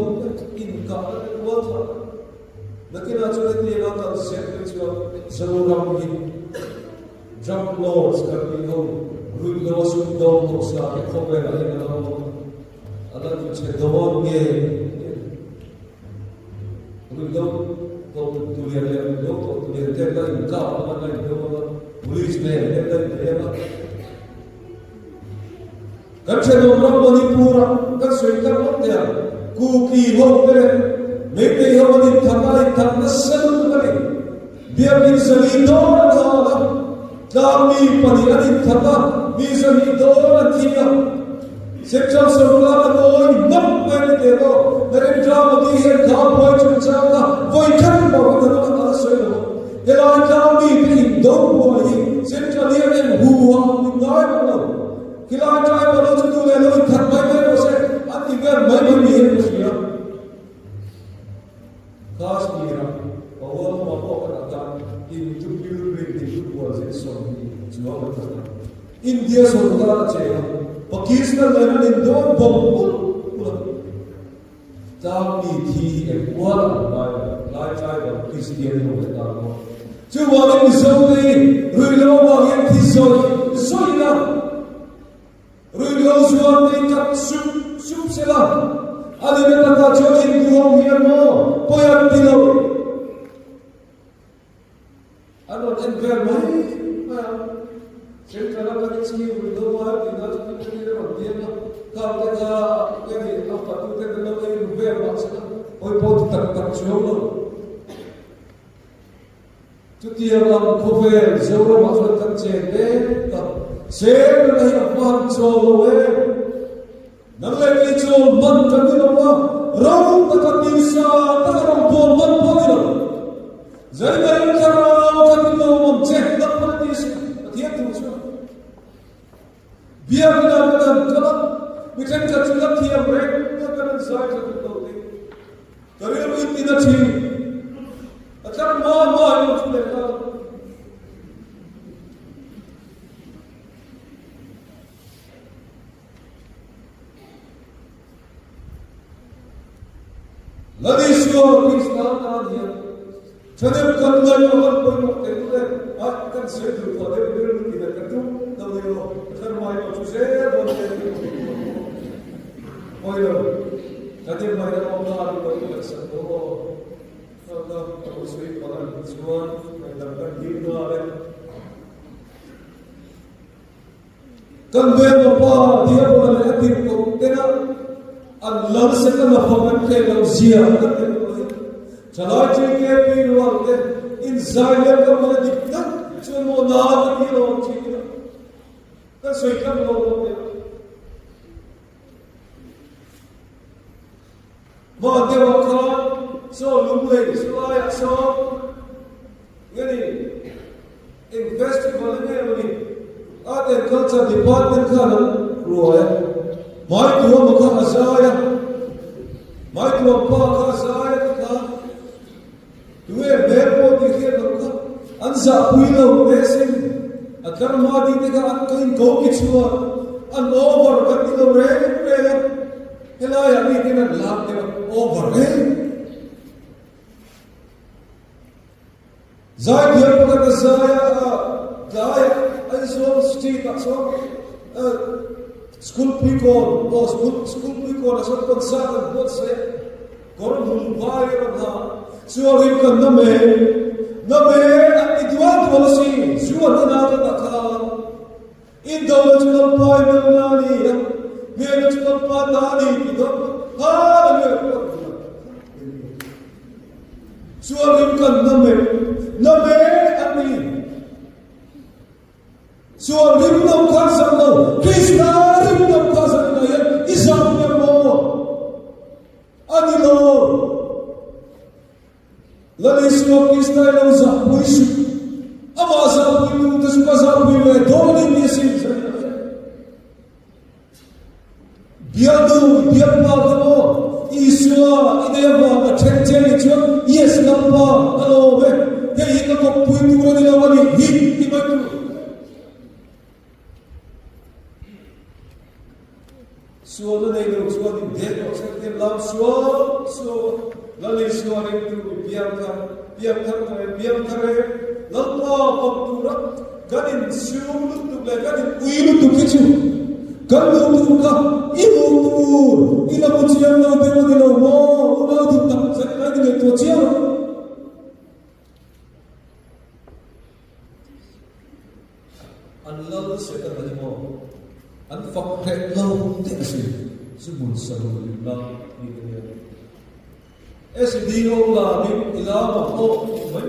in ka wa tha nakina chule ti na ta set ki chwa zero ram ki jump lords ka ni ho rui no su do no sa ke khobe la ni na ho ala tu che do nge rui do to tu le do tu le te la in ka ma na do police ne ne la kan chelo ram manipura kan soikar hotia kuki hope me te ho ni thamai tham san kali biar ni sali do na kami pani ani thama mi sali do na thia sekcham sabula na oi nam pe te do mere drama di he kha poi chun cha na voi khan ba na na soi do ela kami bi do boi sekcham ni huwa ni ngai na Kila try balo chu tu le lo thak mai mai ro se ati gar mai mai ni he sia khas ni ra awal ma ko ka in tu piru be ni tu was it so ni jo ma ta India so da che Pakistan le ni do bom pula ta ni thi e kwa lai try ba Christian no ta no chu wa ni so ni rui lo wa yen thi so na Rui lo suan ni kat sup sila. Ali me kata join duong here mo. Poyan tilo. Ano enver mai. Sen kala kali sini rui lo wa ni na tu ni le ron dia na. Ka ka ke ni apa tu te lo ni enver wa sila. Oi pot tak chuo lo. Tu dia lam khover zoro ma kan che de ka Sen nahi apman cholo we nalle ki chol man kadilo wa raum takati sa takaram bol man podilo zai mai karao kadilo mom che da patis athia tu chu biar na kan kala miten ka chula thia break na kan sai ka tu ni karelo itina chi atar ma yo chule ka Ladiswa Krishna Nadiya Chadem Kanda Yohan Poi Tekule Akan Sedu Pade Biru Tina Katu Tawiyo Tharmai Chuse Bonte Oyo Chadem Maya Omna Adi Poi Laksan Oho Allah Abu Sui Padan Suan Mendakan Himna Ale Kambe Bapa Dia Padan Atir Tena Allah sekam hogan ke lozia chala che ke pirwal ke in zaila ka mala dikta chumo na ki lo chi ka soi kam lo ke ma de wa kha so lumle so ay so yani in festival ne ni ate Agriculture Department kha nam ruaya mai tu ma kha azaya mai tu pa kha azaya kha tu e verbo ti khia nam kha an za pui lo mesin akar ma di te kha an kain ko ki chua an over ka ti lo re hela ya ni ke na lam te over re zai dia pa ka zaya ai so street so school people or school people as a concern what say korum vai na so rim kan na me at idwa policy suwa na ta kha in the original point na ni me original pa na ni ki do ha me suwa rim kan na me at ni so rim no khan sam no krishna rim no khan sam no ya isam me mo ani lo lali so krishna no za puisu ama za puisu to su za puisu do ni ni sim biadu biadma ko isua ideya ba ma chenche ni chu yes namba alo be ke ika ko puitu ni lo ni hi ti ba tu so the day looks what in dead or something love so lali so re tu biam thare lalpa paktura ganin sium tu le ganin uilu tu kichu kalu tu ka ilu tu ila muciam no te mo dilo mo una tu ta sa na ni to chia an love se ta ni mo an phật thể lâu thế gì sự buồn sầu lo đi cái này đi đâu là đi là mà ô mấy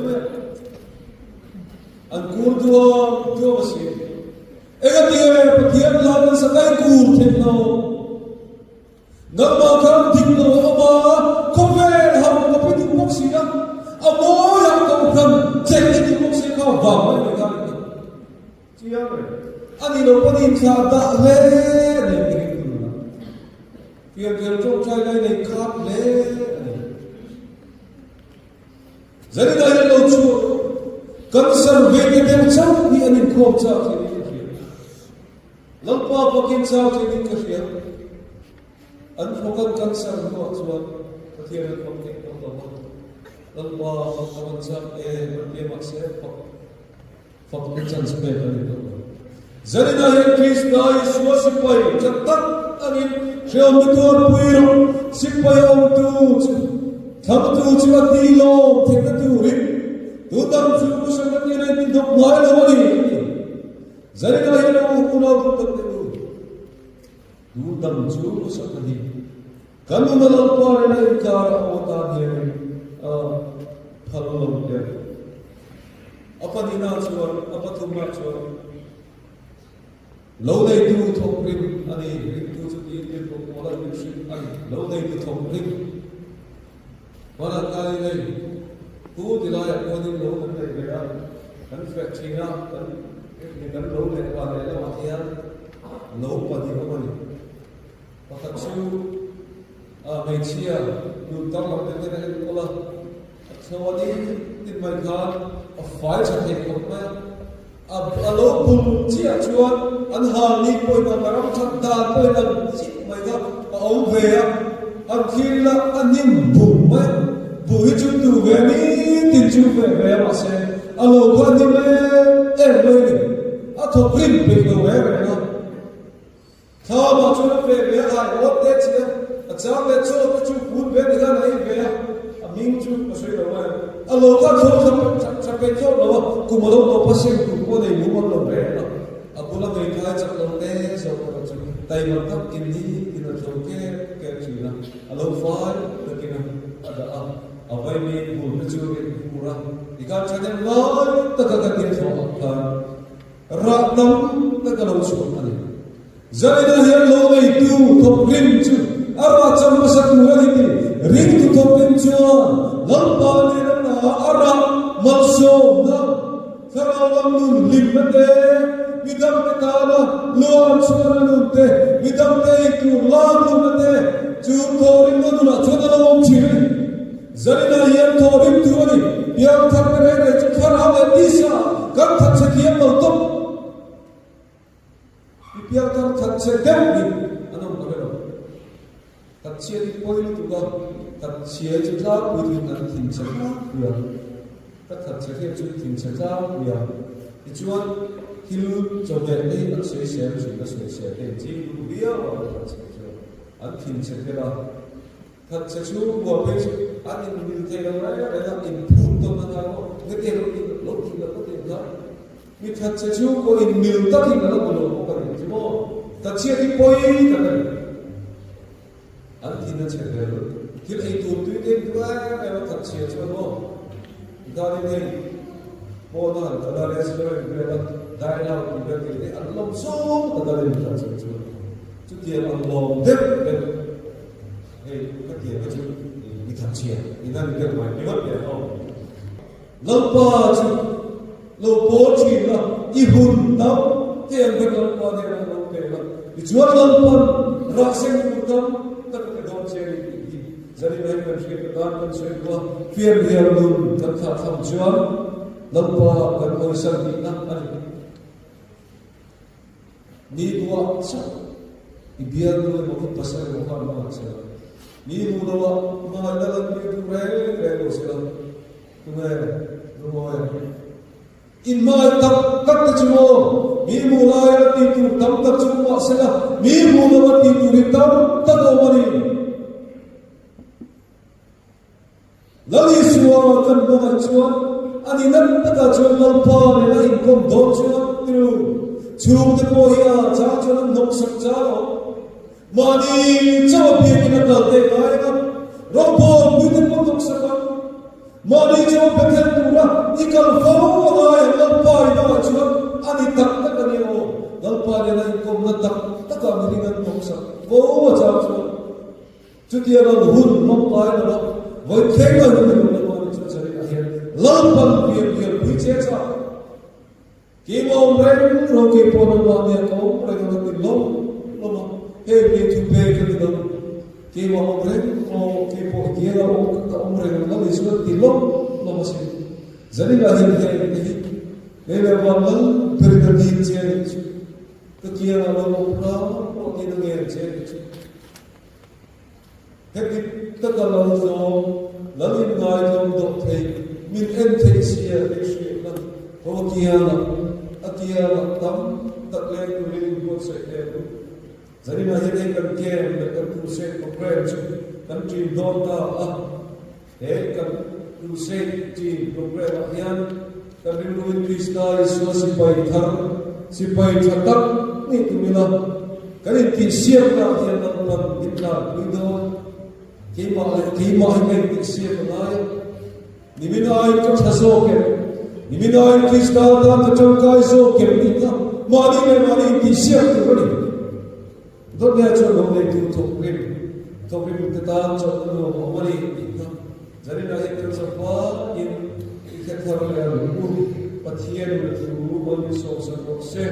an cur tua mà gì cái tiếng tiếng là nó sẽ cái cur thế nào ngắm mà khám thịt nó mà không về học có biết tiếng mốc gì đó bố làm công thần chạy đi tiếng mốc gì không vào mấy người ta chi á vậy anh đi đâu có đi xa đã lẽ để cái việc trong trai này khát lẽ giờ đây là lâu chưa cần sân về cái đêm chắc thì anh không sao thì đi cái gì lắm bao kinh sao thì đi cái gì anh không cần sân nữa chứ cái gì anh không thể không đâu lắm bao không sao em mặc sẽ phật cái chân sẽ về được Zarina ya Krishna Yeshua sipai chatak anin shem betul puiro sipai om tu thab tu chati lo thek tu ri tu dam chu kusang ni ne tin dok mai lo ni Zarina ya lo kuna tu tak tu dam chu kusang ni kanu na lo pa ne ka o ta ni phalo lo de apa dina chuan apa thuma chuan lâu nay tu thục rim anh ấy tu cho đi đi bộ có là việc sinh anh lâu nay tu thục rim và là cái này tu thì là có những lâu này về đó anh phải chỉ ra anh lâu này qua này là mặt thiên lâu qua thì có gì và thật sự ngày xưa tu tâm lòng cái này có là sau đi tin mình khá phải chấp nhận một cái alo pun chia chuan an hal ni poi na maram thak da poi na chip mai ga om ve an khil la anim bum mai bu hi chu tu ve ni tin chu ve ma se alo ko ni me lo ni a tho prim pe no ve na tha ma chu na ve ai ot de chia a chang le chu chu pun ve ni ga nai ve a ming chu ma soi lo ma alo ka tho sa pe cho lo ku mo lo pasen ku ko nei mu mo lo ve na apula ve ka cha lo te so ko chu tai ma tak kin ni kin na so ke chu na alo fa ta kin ada a vai me bu na chu ke ku ra i ka cha den lo ta ka kin so ka ra tam ta ka lo chu ani zai na he lo nei tu thop rim chu arwa cham ma sak mu ri ti ring tu thop rim chu lam pa ni na ara mal so na Karalam nun limate, midam petana, nuam chuan nun te midam te tu lang nun te chu thorin nun na chuan na om chi ni zarina yam thorin tu ni yam thak re re chu thar ha le ti sa kan thak se kiam lo tom piang thak thak se dem ni anom ka lo thak che ti poi tu ga thak che chu za pu ti an thin che ya ka thak che he chu thin che za ya ti chuan hil chobe nei an se se chu ka se te ji lu bia wa thak che chu an thin che ke la thak che chu wa pe chu an in mil the la ra ra in phun to na na ko ne te lo ti la ko te na mi thak che chu ko in mil ta ki na ko lo ko ka ni mo thak che ti poi ta ka an thin na che le hil ai tu tu te ra ra thak che chu mo da ni mo na ta da le se le la dai na ku be ke an lom so ta da le thak che chu chu ti an lom de hey ka ti ka chu ni thak che ni na ni ke mai ni ba pe ho lo pa chu lo po chi la I hun tam te an be lo pa de lo pe la I chu lo pa ra seng ku tam ta ke do che ni zari mai kan che ka kan che ko fier hier lun kan tha tham chuan lo pa kan ko sa ni na ani ni dua sa I biar lo mo pasal mo ka ma sa ni mu do ma da la ni tu re lo sa tu me mo in ma tak tak chu mo mi mu la ya ti tu tam tak chu mo sa la mi mu do ti tu ri tam ta do ma ni lali suwa kan bo ma chu ani nan ta ka chu lo pa ni la in kom do chu tu chu te po ya cha chu nok sak cha lo mani chaw pi ni na te kai na ro po bu te po tok sa ka mani chaw pe khen tu ra ikal fo la ya la pa ina chu ani tak ta ka ni o la pa ni na kom na tak ta ka ni na tok sa po cha chu ti ra hun no pa na ro voi khen na ni na mani chu cha ri a he la pa pi pi pi che cha ki mo re ro ki po na ma ne ko re na ti lo ma he ni tu pe ke ni do ki mo re o ki po ki la o ka umre na ni su ti lo lo ma se zani la he ni le le wa la per de ni che ni to ki la lo pra o ki na nge che he ti ta ka la zo la ni ngai lo do the min en the si ya ni shi na ho ki ya la akia la tam tak le tu le ko se te zari na he kan ke na kan tu se ko pre kan ti do ta a he kan tu se ti ko pre wa yan kan ri lu krista isu si pai thar si pai thatak ni tu mila kan ti siap na yan na pan ditla ni do ki ma he ti siap na ni mi na ai ka thaso ke ni mi na ai krista ta ta chon kai so ke ni ta mani le mani ti siap tu ni do ne cho lo le tu to rim te ta cho lo mani ta zari na he sa pa in ke thar le ru pathian le tu mon so sa ko se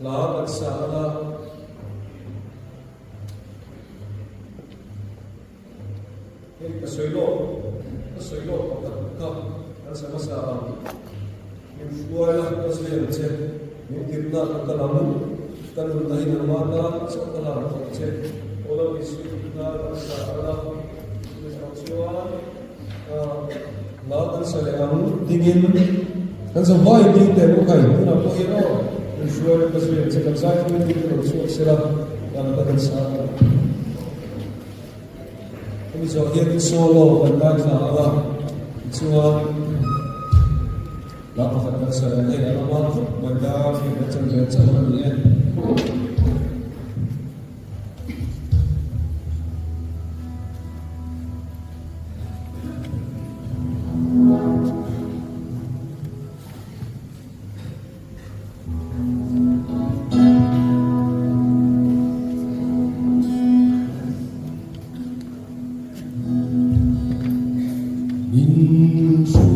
la baksa la cái suy lô cái sa masa yung buhay lang cái suy lang che yung kitna ka lang kanun tahi na mata sa kalam che ola isu na sa ala sa chiwa la kan sa ang tingin kan sa vai di te ko kai na ko iro yung suy ka suy che kan sa ko di ko suy sila kan sa Kami so here solo and that's Allah. So la pakat sa ni alamat magda fi macam ni. In Cause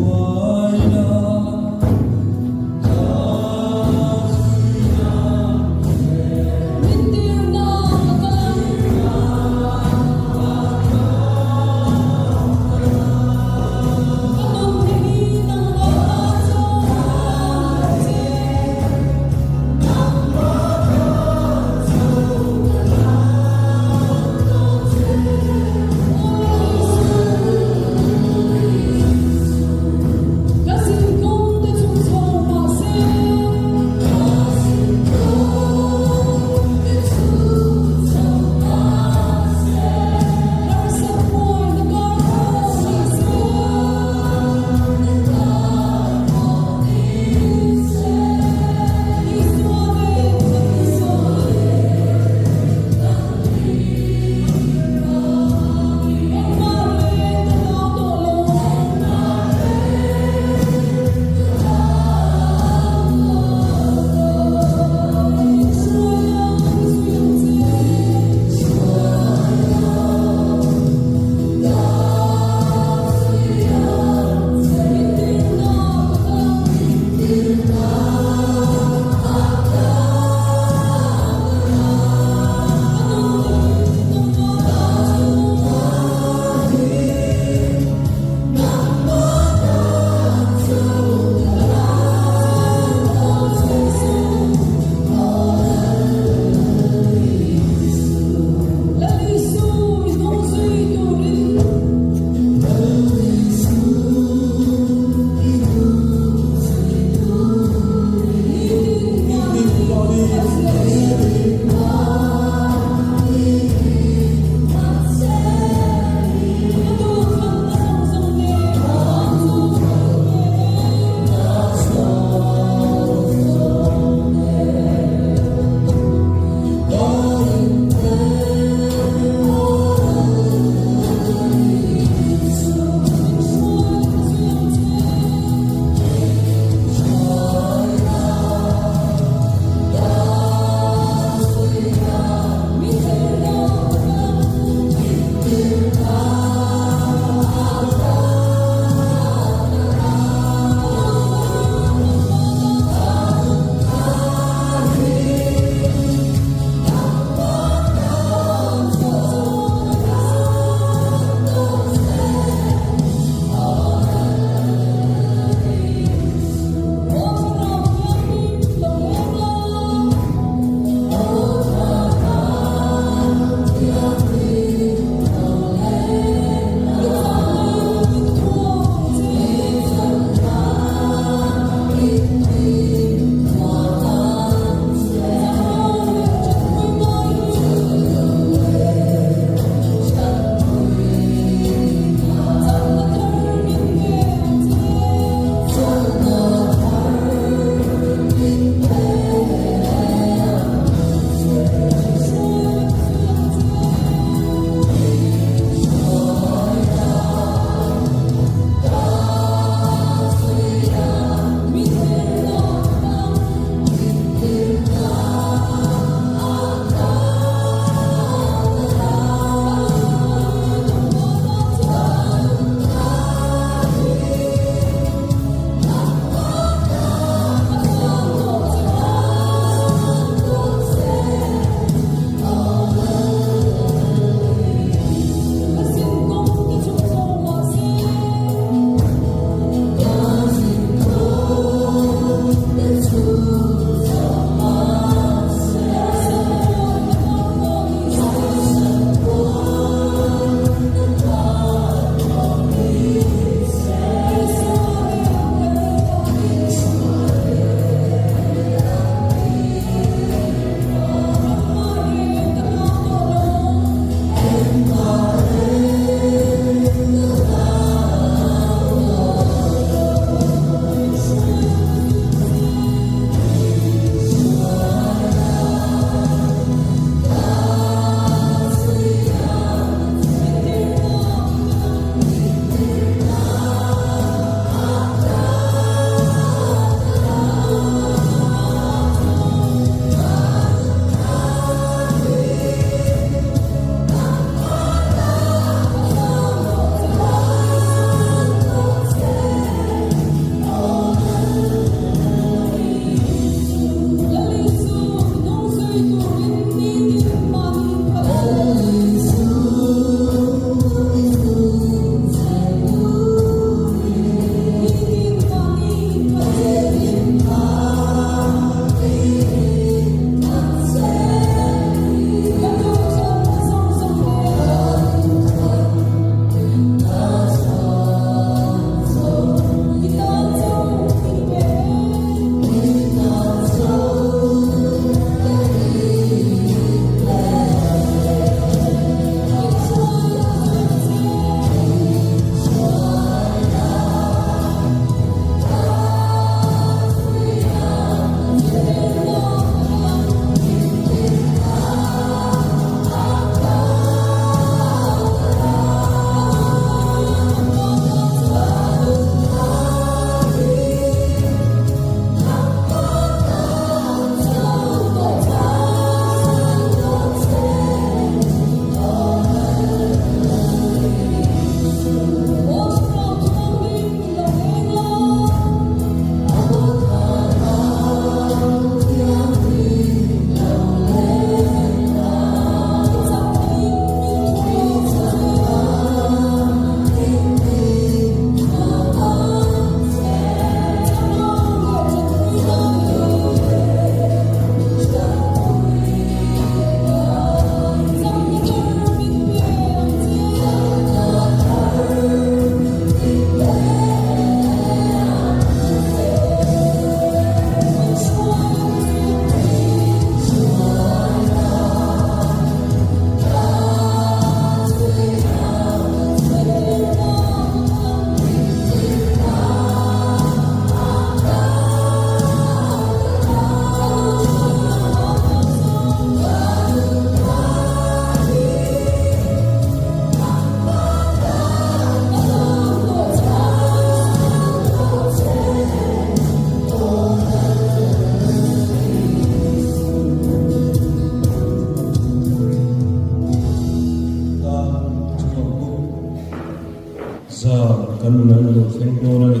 thing no na ni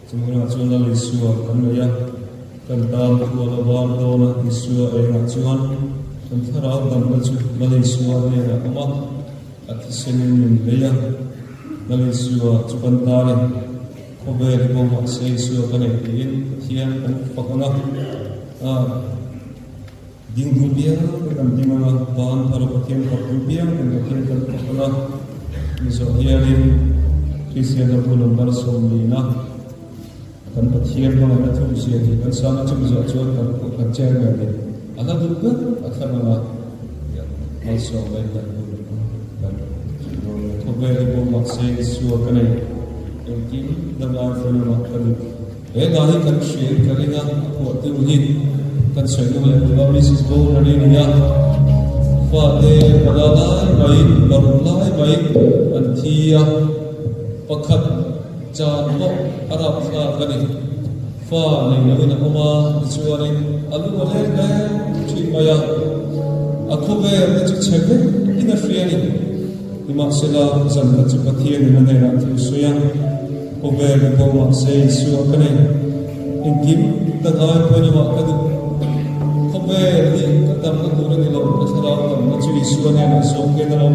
chunga chuna le suwa kan ya kan tam ko la war do na isua e na chuan kan thara dam na chu la le suwa ne na ama athisenin min le ya la le suwa chu kan ta le ko be ko ma se suwa kan e tin thian kan pakana ding du bia kan dimanga ban par pathian ka du bia kan pathian kan pakana miso hiarin Christian da pulong bar som ni na kan pathian ma na thu sia ti kan sa na chu zo chuan kan chen ga ni ala du ka athana na ya mal so vai kan kan ko be ko ma se suwa kan ai ki da ga fa na kan e da hi kan share karinga ko tu hi kan sai no le ba mrs go na ni ya fa de bala lai bai an thia pakhat chan mo arab kha kani fa nei na ina oma chuani alu le le thi maya akhobe ne chu chebe ina friani ima sela zan na chu pathian na ne ra thu suya kobe ne ko ma se su kani inkim ta dai ko ni ma ka du kobe ni ka tam na tu ni lo ka sara tam na chu su ne na so ke na lo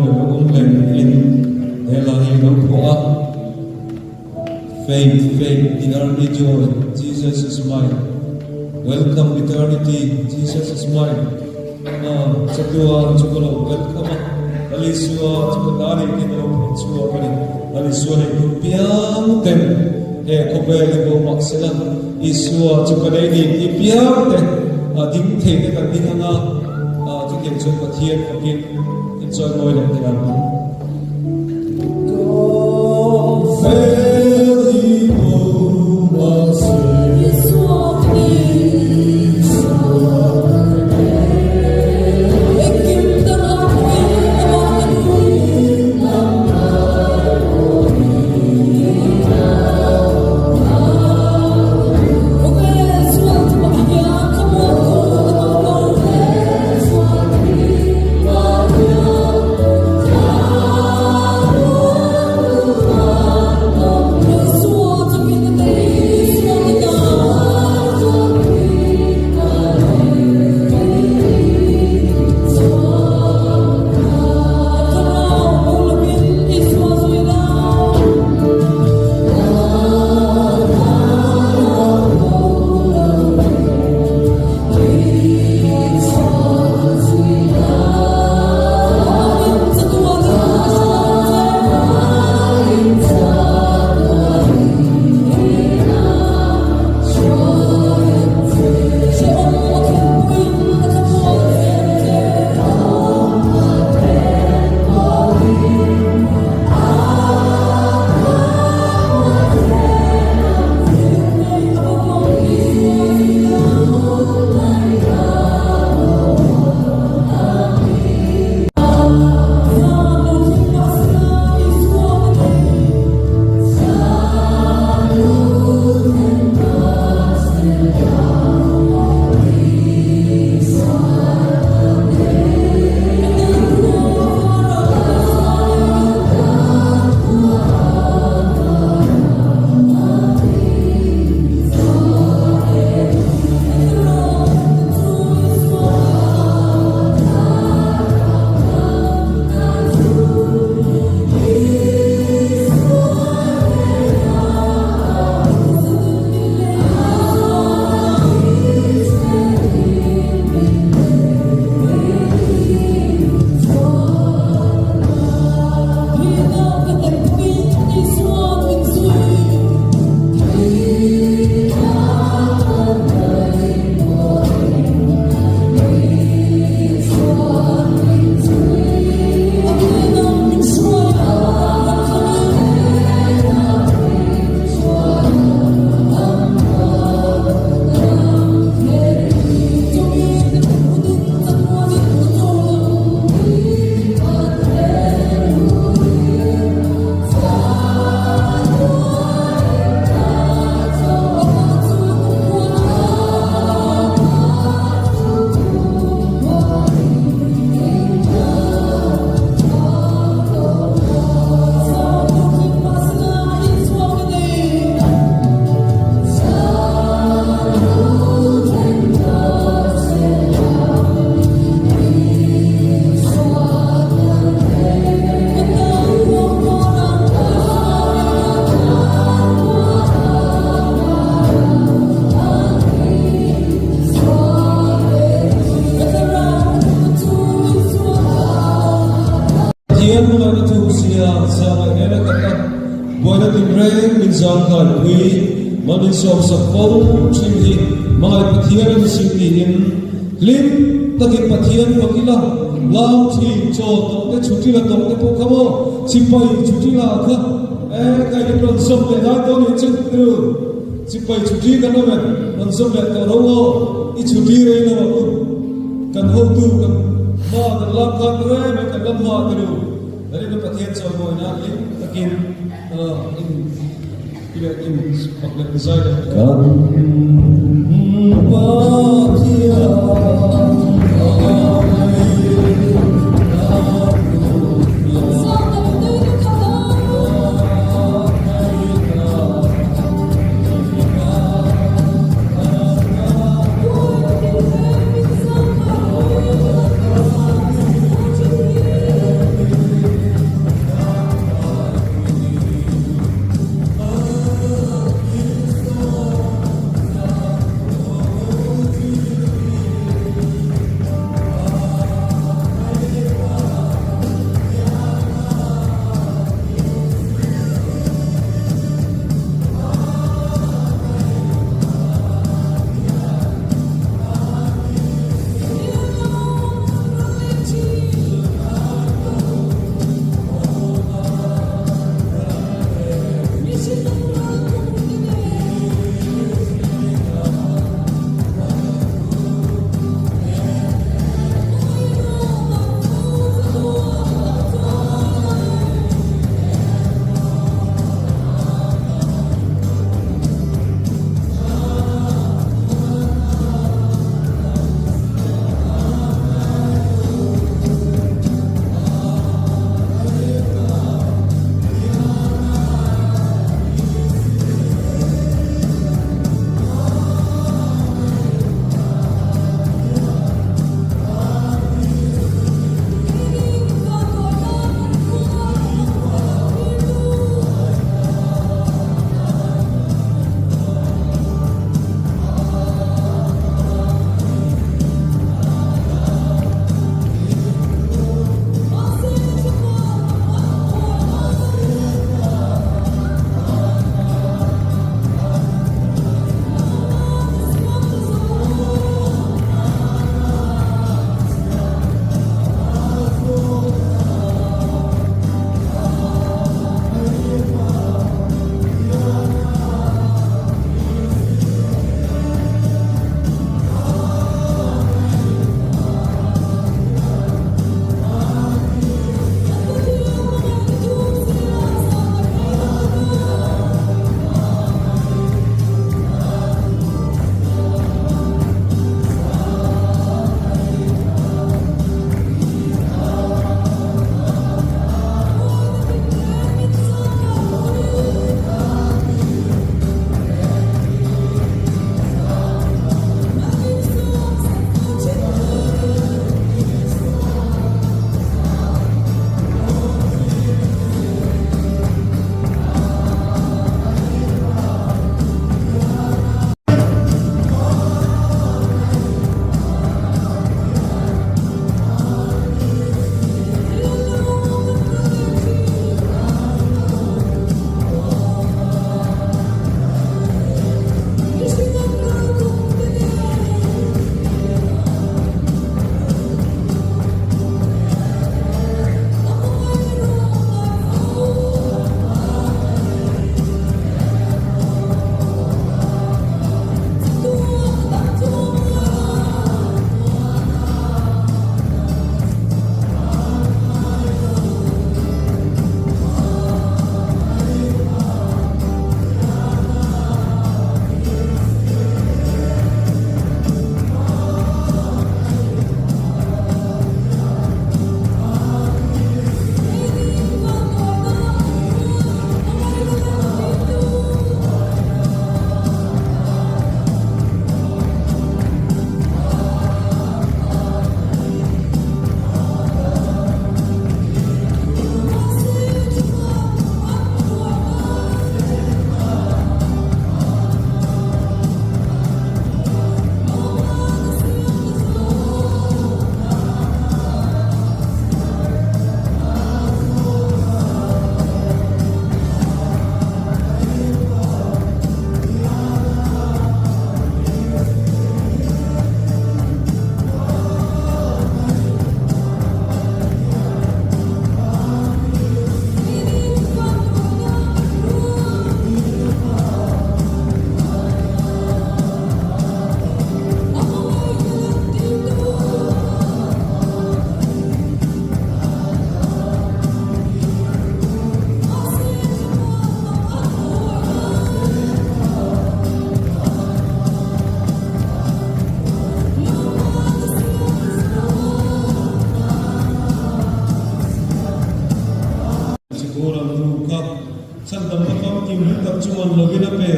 ne in ela ni lo ko a Faith, eternity joy, Jesus is mine. Welcome eternity, Jesus is mine. Chakua, chukolo, welcome. Alisua, chukadari, kino, chukua, kani. Alisua, ne kupiang tem. Kobe, lebo, maksela. Isua, chukadari, ipiang tem. Ding te, ne kan dinganga. Chikin, chukatien, pakin. Enjoy moi, ne tiang. Oh khai quý mani som sakpo chini mai pathian sini in lim taki pathian pakila lam thi cho to te chuti la to te pokamo chipai chuti la kha kai ni ron som le da to ni chen tu chipai chuti ka no men ron som le to ro I chuti re na ko kan ho tu kan ma kan lam kha re me kan lam ma tu dari na pathian cho mo na lim takin in paklan design kan lovina pe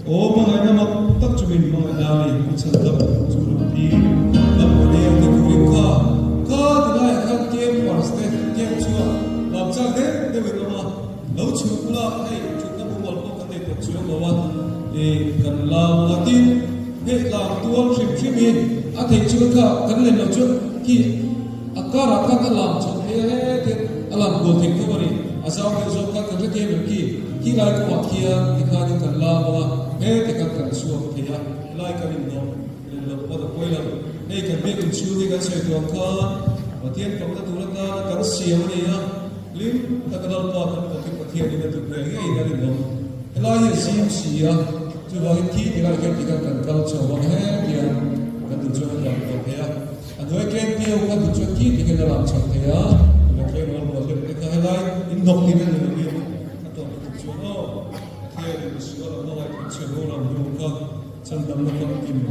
o mga na tak chumin mga dali sa tak chulupi lam ne ke kuin ka dai ka ke paste ke chua lam cha de wi ma lo chu kula ai chu ta bu mol ko ka te chu lo wa e kan la atin he la tual shim shimin a the chu ka kan le lo chu ki akara ka ka lam chu he ke alam go the ko bari asaw ke zo ka ka ke ki lai ko kia ki ka ni kan la wa he te kan su ke ya lai ka ni no le lo pa da poi la he kan be kan chu ni kan se to ka patien ko ta tu la ka kan siam ni ya lim ta ka dal pa kan ko ki patien ni tu pre he ina ni no lai ye sim si ya tu wa ki ni la ke ti kan kal cho wa he ya kan tu cho ka ko he ya anoi ke ti o ka tu cho ki ti kan la cho he ya la ke no mo le ka he lai in dok ni na ni chân tâm nó không tìm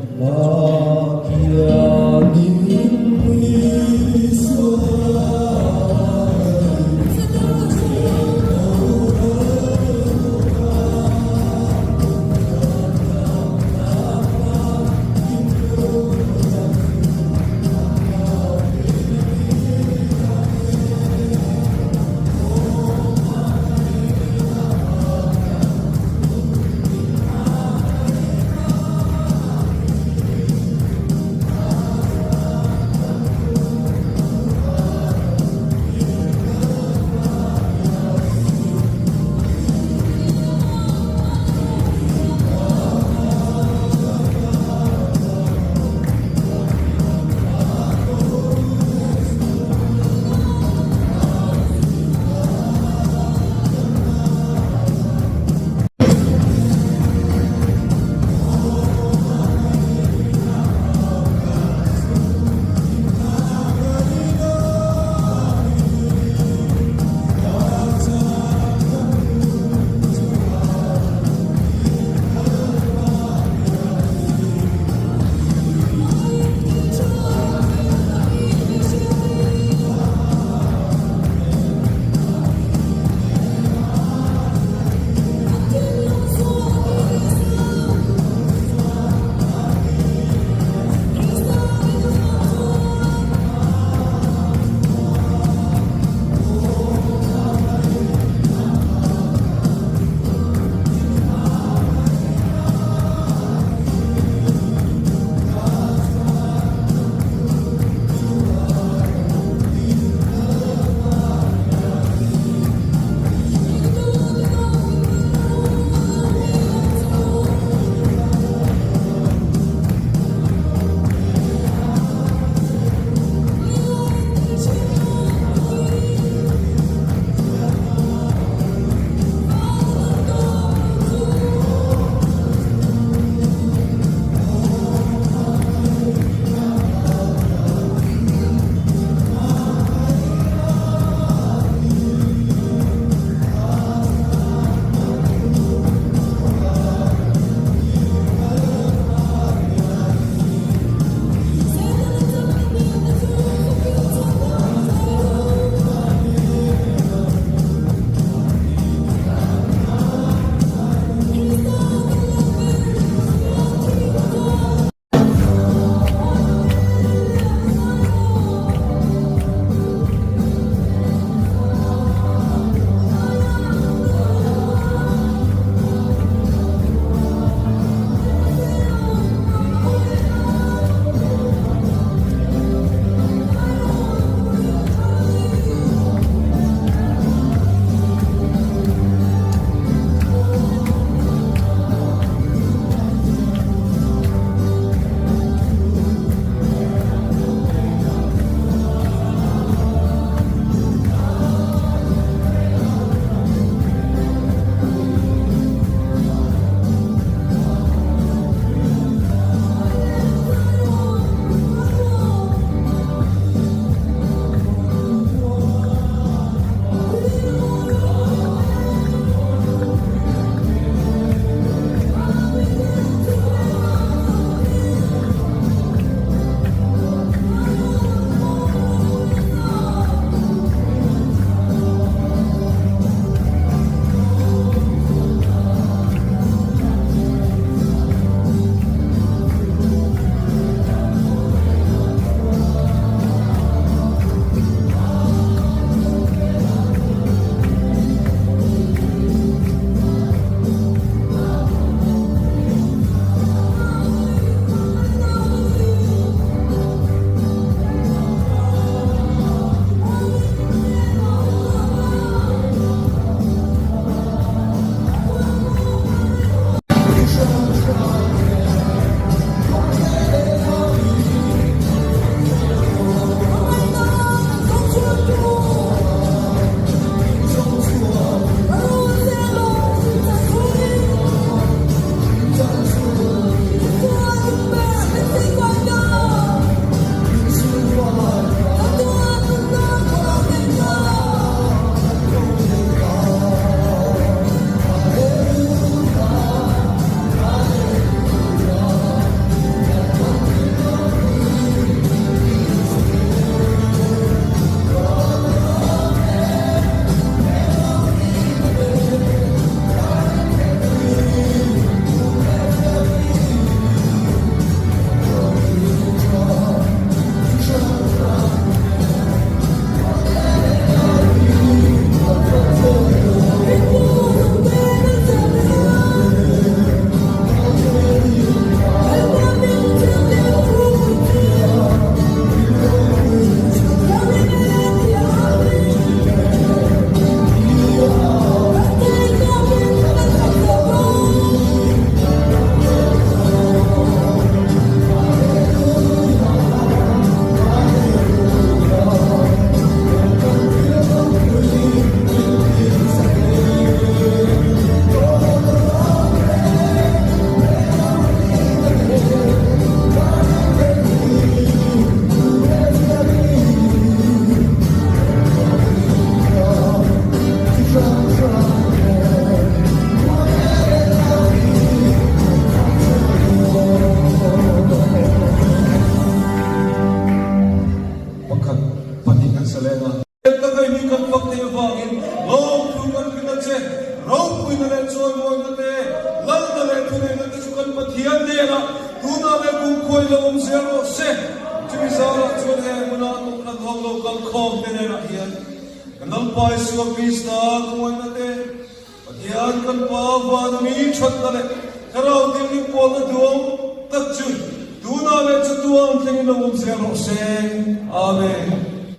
na tuna le kung khoi lo zero se chimi zara chun he muna tok na thong lo kal khom te na hian kanal pai su krista kuan na te pathian kan pa wa mi thot na le karau ding ni pol na duom tak chu tuna le chu duom thing lo zero se amen